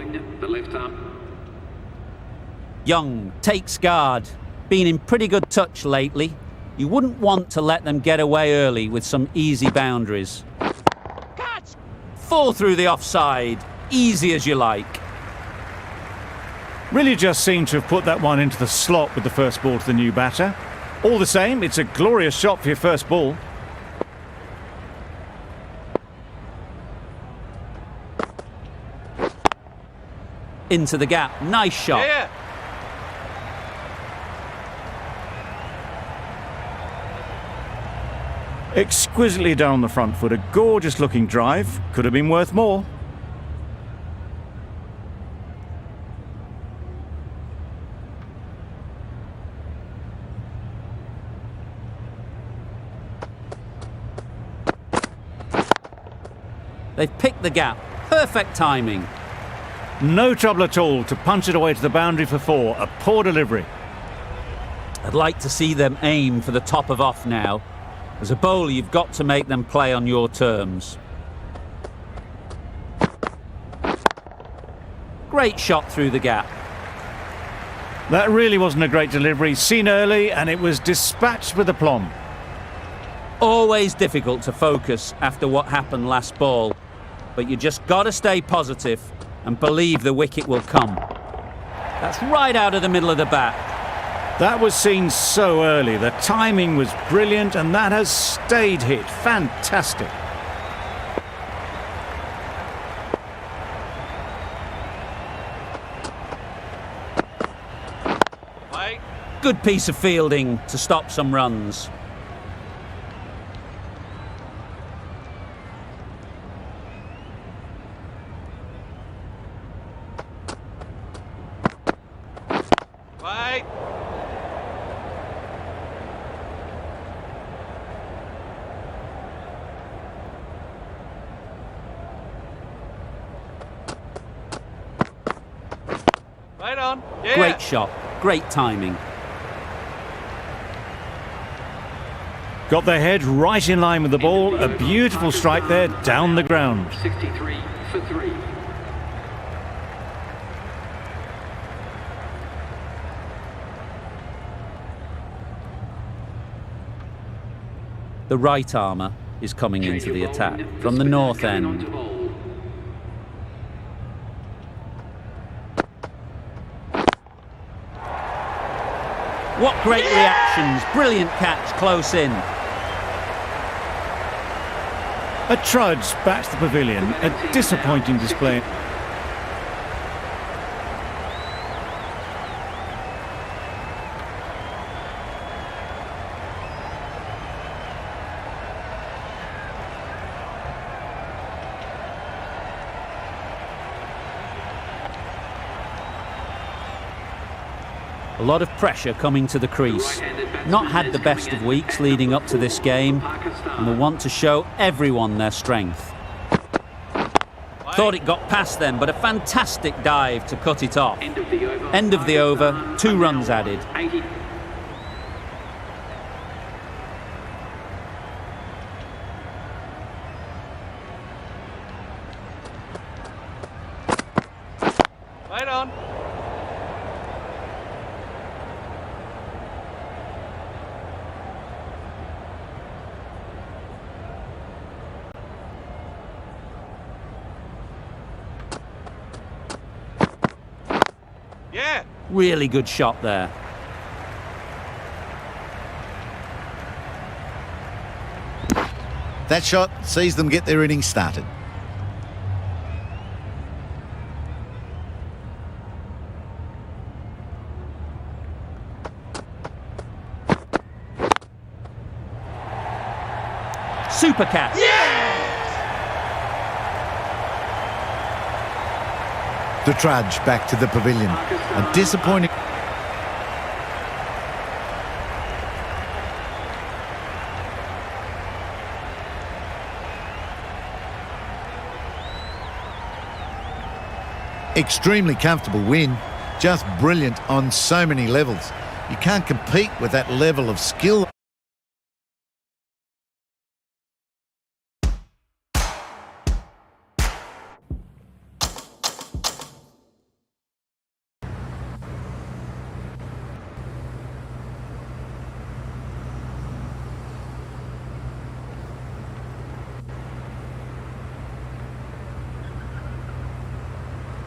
Young takes guard. Been in pretty good touch lately. You wouldn't want to let them get away early with some easy boundaries. Fall through the offside. Easy as you like. Really just seemed to have put that one into the slot with the first ball to the new batter. All the same, it's a glorious shot for your first ball. Into the gap. Nice shot. Yeah. Exquisitely down the front foot. A gorgeous looking drive. Could have been worth more. They've picked the gap. Perfect timing. No trouble at all to punch it away to the boundary for 4. A poor delivery. I'd like to see them aim for the top of off now. As a bowler, you've got to make them play on your terms. Great shot through the gap. That really wasn't a great delivery. Seen early and it was dispatched with aplomb. Always difficult to focus after what happened last ball. But you just got to stay positive and believe the wicket will come. That's right out of the middle of the bat. That was seen so early. The timing was brilliant and that has stayed hit. Fantastic. Good piece of fielding to stop some runs. Great shot, great timing. Got their head right in line with the ball. A beautiful strike there down the ground. 63 for 3. The right armour is coming into the attack from the north end. What great reactions. Brilliant catch close in. A trudge back to the pavilion. A disappointing display. A lot of pressure coming to the crease. Not had the best of weeks leading up to this game, and will want to show everyone their strength. Thought it got past them, but a fantastic dive to cut it off. End of the over, 2 runs added. Right on. Yeah. Really good shot there. That shot sees them get their innings started. Super catch. The trudge back to the pavilion. A disappointing... Extremely comfortable win. Just brilliant on so many levels. You can't compete with that level of skill.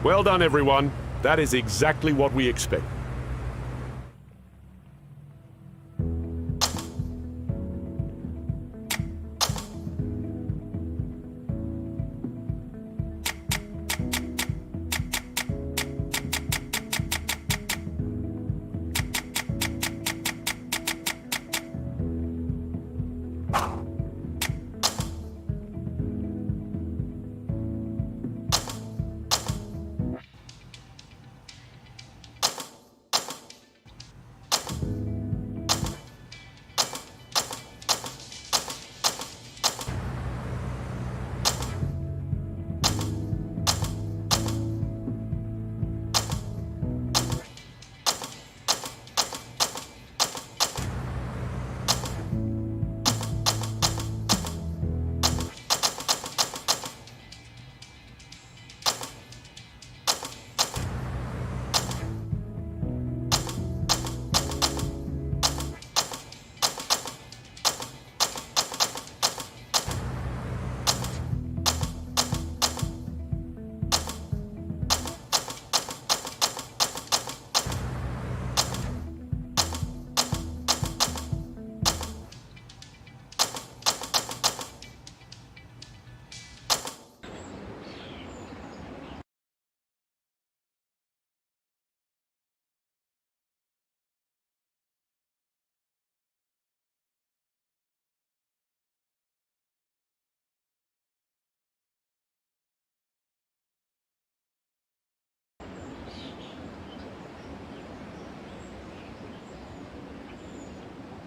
Well done, everyone. That is exactly what we expect.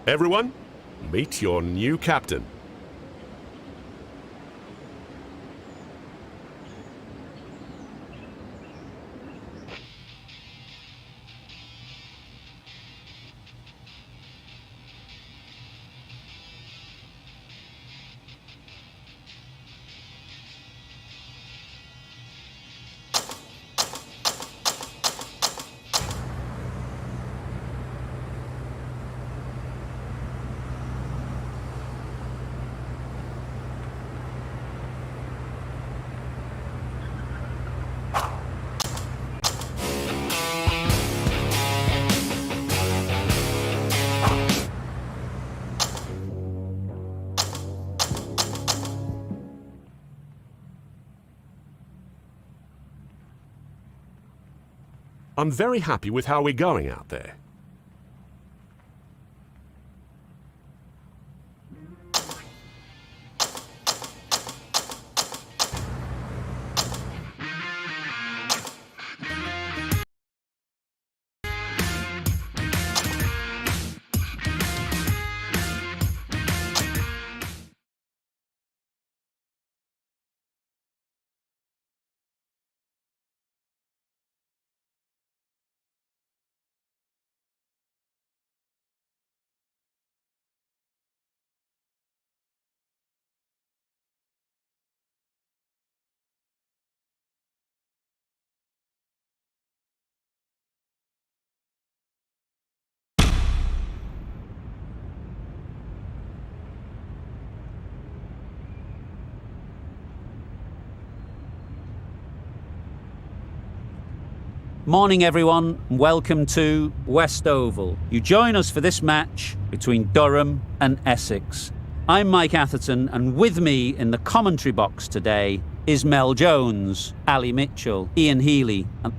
Everyone, meet your new captain. I'm very happy with how we're going out there. Morning everyone, and welcome to West Oval. You join us for this match between Durham and Essex. I'm Mike Atherton, and with me in the commentary box today is Mel Jones, Ali Mitchell, Ian Healy, and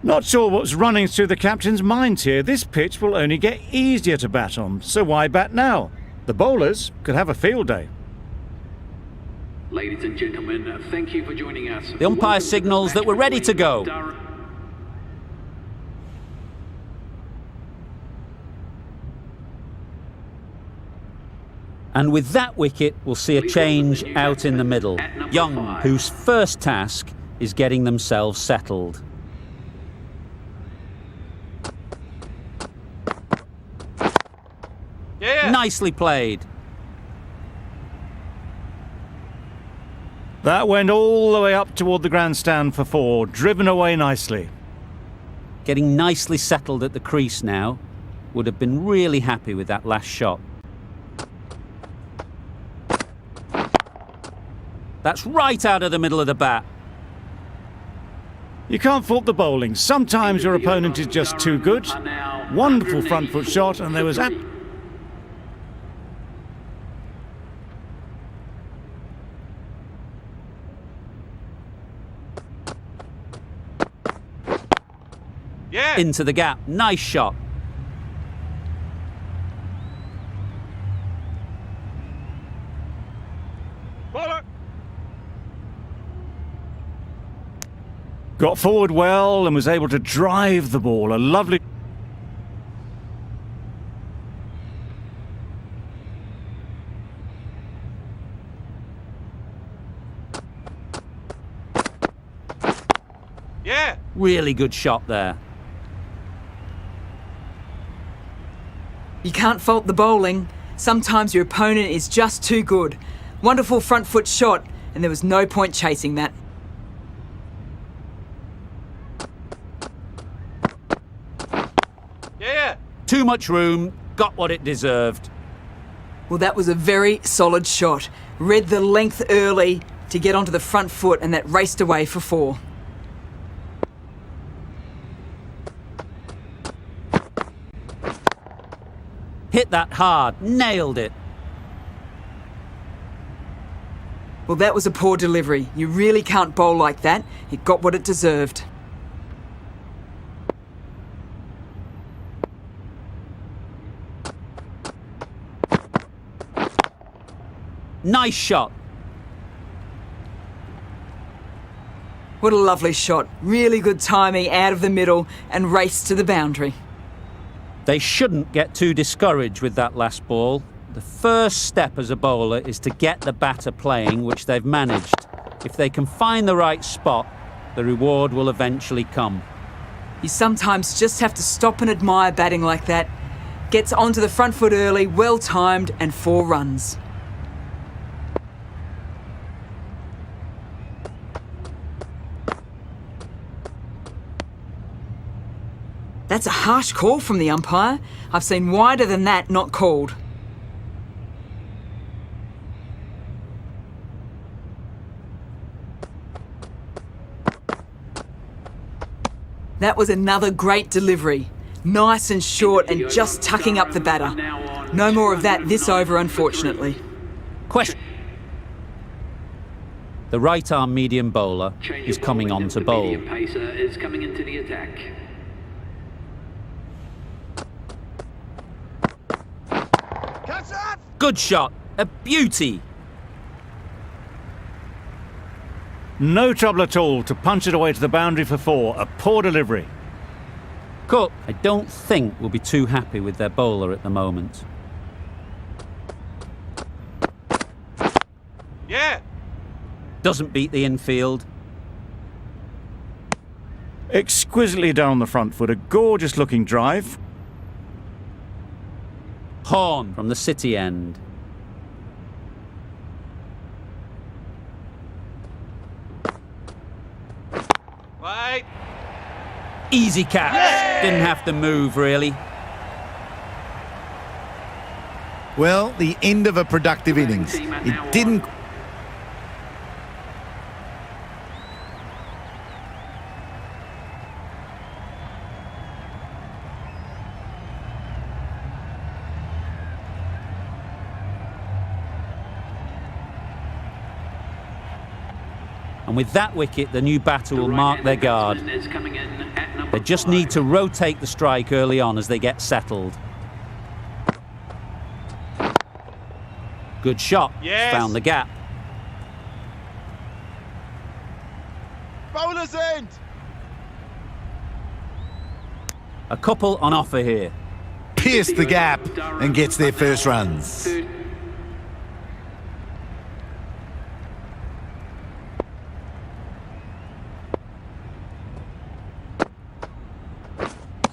Not sure what's running through the captain's minds here. This pitch will only get easier to bat on, so why bat now? The bowlers could have a field day. Ladies and gentlemen, thank you for joining us. the umpire signals that we're ready to go. And with that wicket, we'll see a change out in the middle. Young, whose first task is getting themselves settled. Yeah. Nicely played. That went all the way up toward the grandstand for 4, driven away nicely. Getting nicely settled at the crease now. Would have been really happy with that last shot. That's right out of the middle of the bat. You can't fault the bowling. Sometimes your opponent is just too good. Wonderful front foot shot, and there was that. Yeah. Into the gap. Nice shot. Bowler. Got forward well and was able to drive the ball. A lovely. Yeah. Really good shot there. You can't fault the bowling. Sometimes your opponent is just too good. Wonderful front foot shot, and there was no point chasing that. Yeah. Too much room. Got what it deserved. Well, that was a very solid shot. Read the length early to get onto the front foot, and that raced away for 4. Hit that hard. Nailed it. Well, that was a poor delivery. You really can't bowl like that. It got what it deserved. Nice shot. What a lovely shot. Really good timing out of the middle and raced to the boundary. They shouldn't get too discouraged with that last ball. The first step as a bowler is to get the batter playing, which they've managed. If they can find the right spot, the reward will eventually come. You sometimes just have to stop and admire batting like that. Gets onto the front foot early, well timed, and 4 runs. That's a harsh call from the umpire. I've seen wider than that not called. That was another great delivery. Nice and short and just tucking up the batter. No more of that this over, unfortunately. Question. The right-arm medium bowler is coming on to bowl. The medium pacer is coming into the attack. Good shot. A beauty. No trouble at all to punch it away to the boundary for 4. A poor delivery. Cook, I don't think will be too happy with their bowler at the moment. Yeah. Doesn't beat the infield. Exquisitely down the front foot. A gorgeous looking drive. Horn from the city end. Wait. Easy catch. Didn't have to move, really. Well, the end of a productive innings. It didn't... And with that wicket, the new batter will mark their guard. They just need to rotate the strike early on as they get settled. Good shot. Yes. Found the gap. Bowler's end. A couple on offer here. pierced the gap and gets their first runs.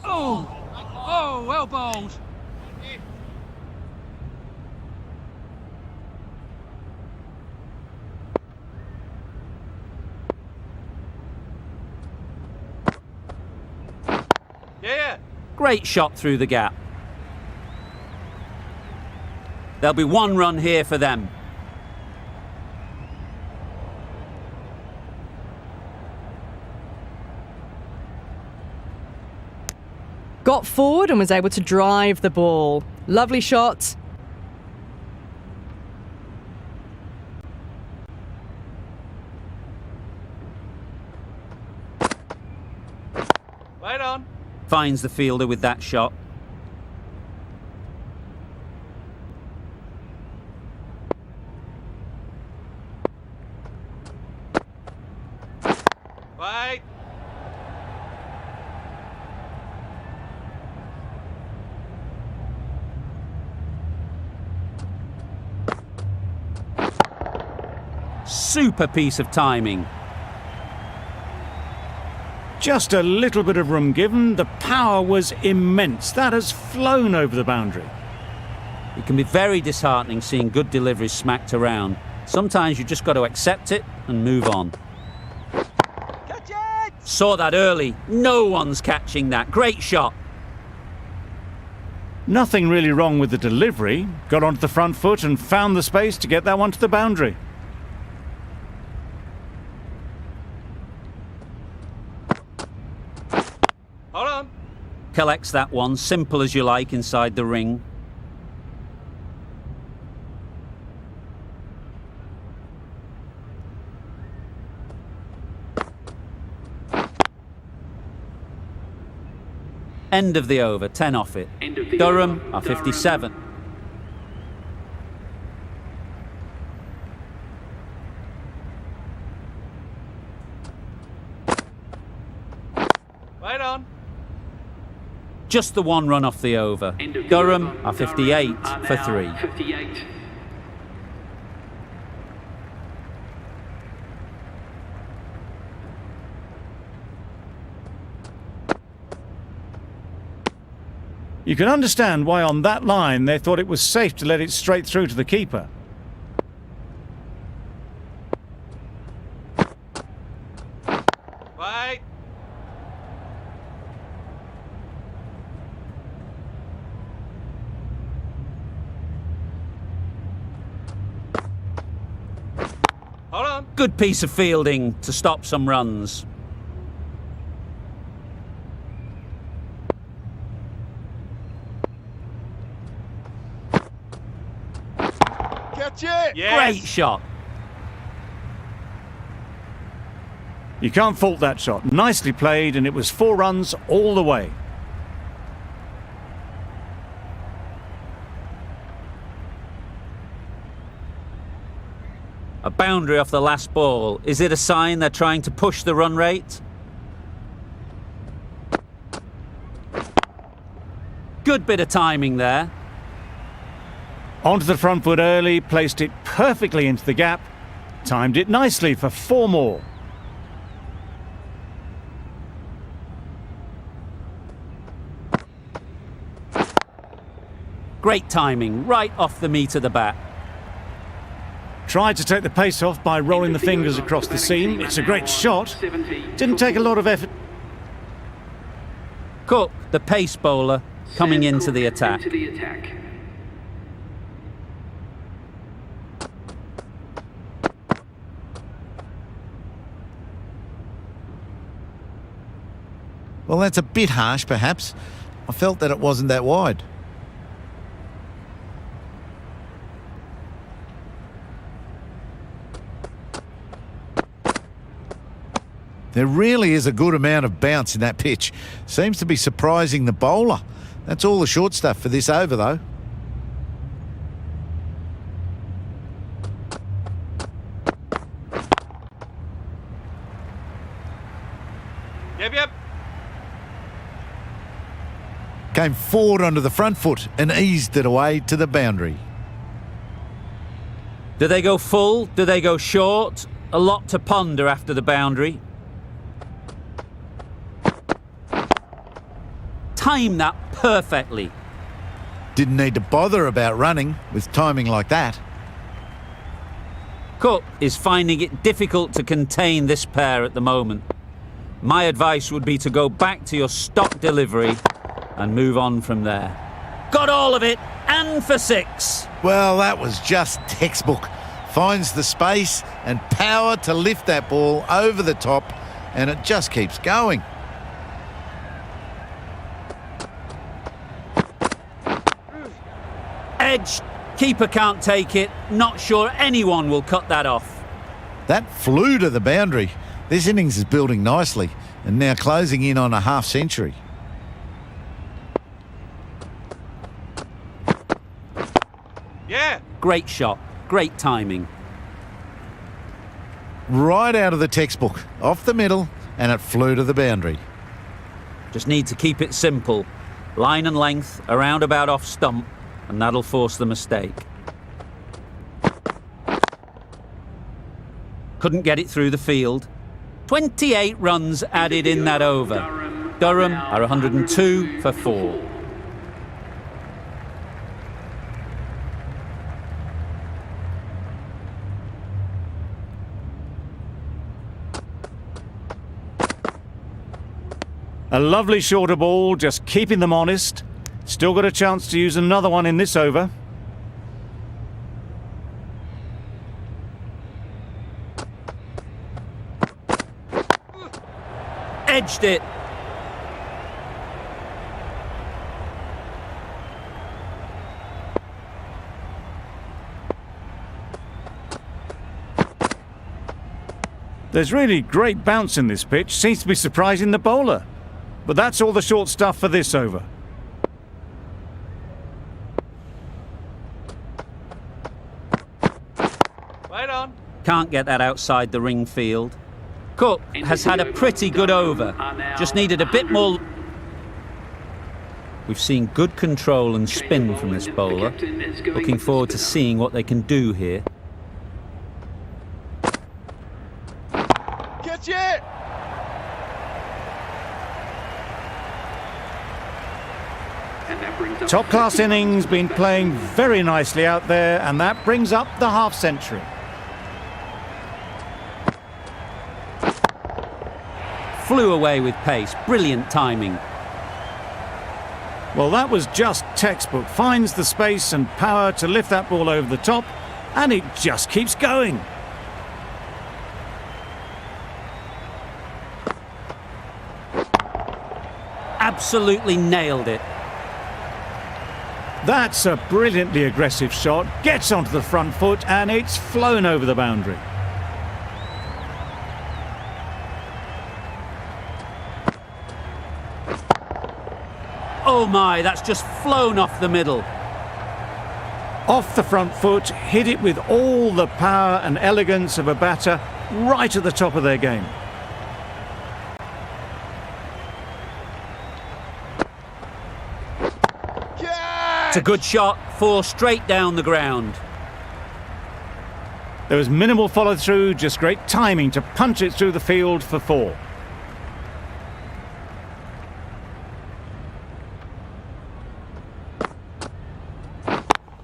Oh, well bowled. Yeah. Great shot through the gap. There'll be one run here for them. Got forward and was able to drive the ball. Lovely shot. Right on. Finds the fielder with that shot. Right. Super piece of timing. Just a little bit of room given. The power was immense. That has flown over the boundary. It can be very disheartening seeing good deliveries smacked around. Sometimes you just got to accept it and move on. Catch it! Saw that early. No one's catching that. Great shot. Nothing really wrong with the delivery. Got onto the front foot and found the space to get that one to the boundary. Hold on. Collects that one, simple as you like, inside the ring. End of the over, 10 off it. Durham are 57. Right on. Just the one run off the over. Durham are 58 for 3. 58. You can understand why on that line they thought it was safe to let it straight through to the keeper. Right. Hold on. Good piece of fielding to stop some runs. Catch it! Yes. Great shot. You can't fault that shot. Nicely played, and it was 4 runs all the way. A boundary off the last ball. Is it a sign they're trying to push the run rate? Good bit of timing there. Onto the front foot early, placed it perfectly into the gap, timed it nicely for 4 more. Great timing, right off the meat of the bat. Tried to take the pace off by rolling the fingers across the seam. It's a great shot. Didn't take a lot of effort. Cook, the pace bowler, coming into the attack. Into the attack. Well, that's a bit harsh, perhaps. I felt that it wasn't that wide. There really is a good amount of bounce in that pitch. Seems to be surprising the bowler. That's all the short stuff for this over, though. Yep. Came forward onto the front foot and eased it away to the boundary. Do they go full? Do they go short? A lot to ponder after the boundary. Time that perfectly. Didn't need to bother about running with timing like that. Cook is finding it difficult to contain this pair at the moment. My advice would be to go back to your stock delivery and move on from there. Got all of it, and for 6. Well, that was just textbook. Finds the space and power to lift that ball over the top, and it just keeps going. Edge, keeper can't take it. Not sure anyone will cut that off. That flew to the boundary. This innings is building nicely and now closing in on a half century. Yeah. Great shot, great timing. Right out of the textbook, off the middle, and it flew to the boundary. Just need to keep it simple. Line and length, around about off stump, and that'll force the mistake. Couldn't get it through the field. 28 runs added in that over. Durham are 102 for 4. A lovely shorter ball, just keeping them honest. Still got a chance to use another one in this over. Edged it. There's really great bounce in this pitch. Seems to be surprising the bowler. But that's all the short stuff for this over. Right on. Can't get that outside the ring field. Cook has had a pretty good over. Just needed a bit more. We've seen good control and spin from this bowler. Looking forward to seeing what they can do here. Catch it! Top class innings, been playing very nicely out there, and that brings up the half century. Flew away with pace. Brilliant timing. Well, that was just textbook. Finds the space and power to lift that ball over the top, and it just keeps going. Absolutely nailed it. That's a brilliantly aggressive shot. Gets onto the front foot, and it's flown over the boundary. Oh my, that's just flown off the middle. Off the front foot, hit it with all the power and elegance of a batter right at the top of their game. It's a good shot, 4 straight down the ground. There was minimal follow through, just great timing to punch it through the field for 4.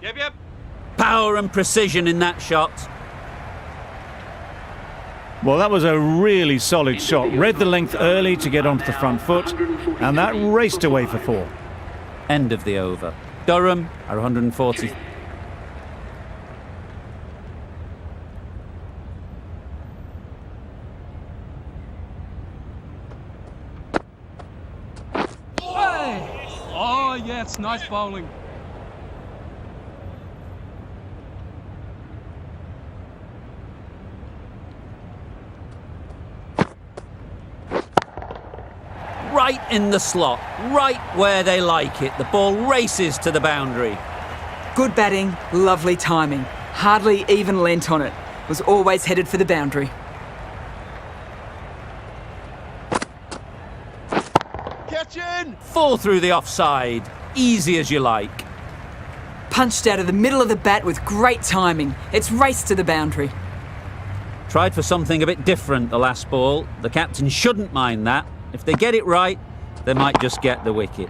Yep. Power and precision in that shot. Well, that was a really solid shot. Read the length early to get onto the front foot, and that raced away for 4. End of the over. Durham are 140. Oh, yeah, it's nice bowling. Right in the slot, right where they like it. The ball races to the boundary. Good batting, lovely timing. Hardly even leant on it. Was always headed for the boundary. Catch in! Full through the offside. Easy as you like. Punched out of the middle of the bat with great timing. It's raced to the boundary. Tried for something a bit different the last ball. The captain shouldn't mind that. If they get it right, they might just get the wicket.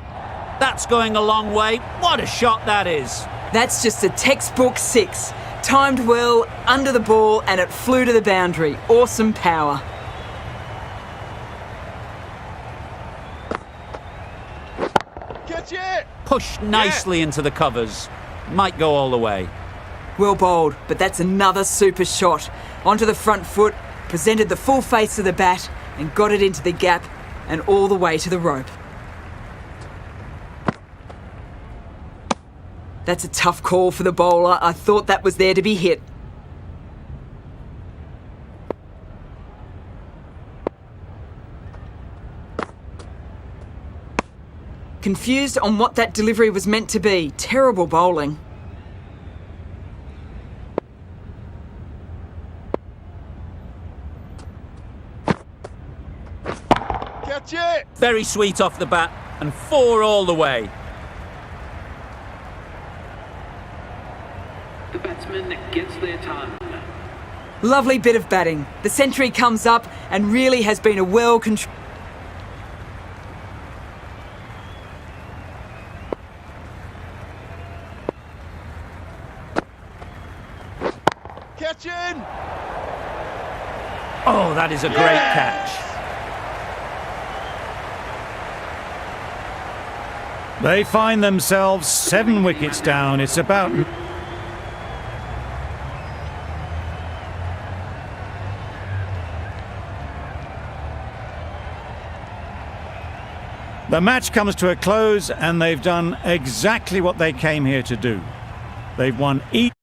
That's going a long way. What a shot that is. That's just a textbook 6. Timed well, under the ball, and it flew to the boundary. Awesome power. Catch it! Pushed nicely into the covers. Might go all the way. Well bowled, but that's another super shot. Onto the front foot, presented the full face of the bat, and got it into the gap and all the way to the rope. That's a tough call for the bowler. I thought that was there to be hit. Confused on what that delivery was meant to be. Terrible bowling. Catch it! Very sweet off the bat and 4 all the way. The batsman gets their ton. Lovely bit of batting. The century comes up and really has been a well-controlled... Catch in! Oh, that is a great catch. They find themselves 7 wickets down. It's about... The match comes to a close, and they've done exactly what they came here to do. They've won each...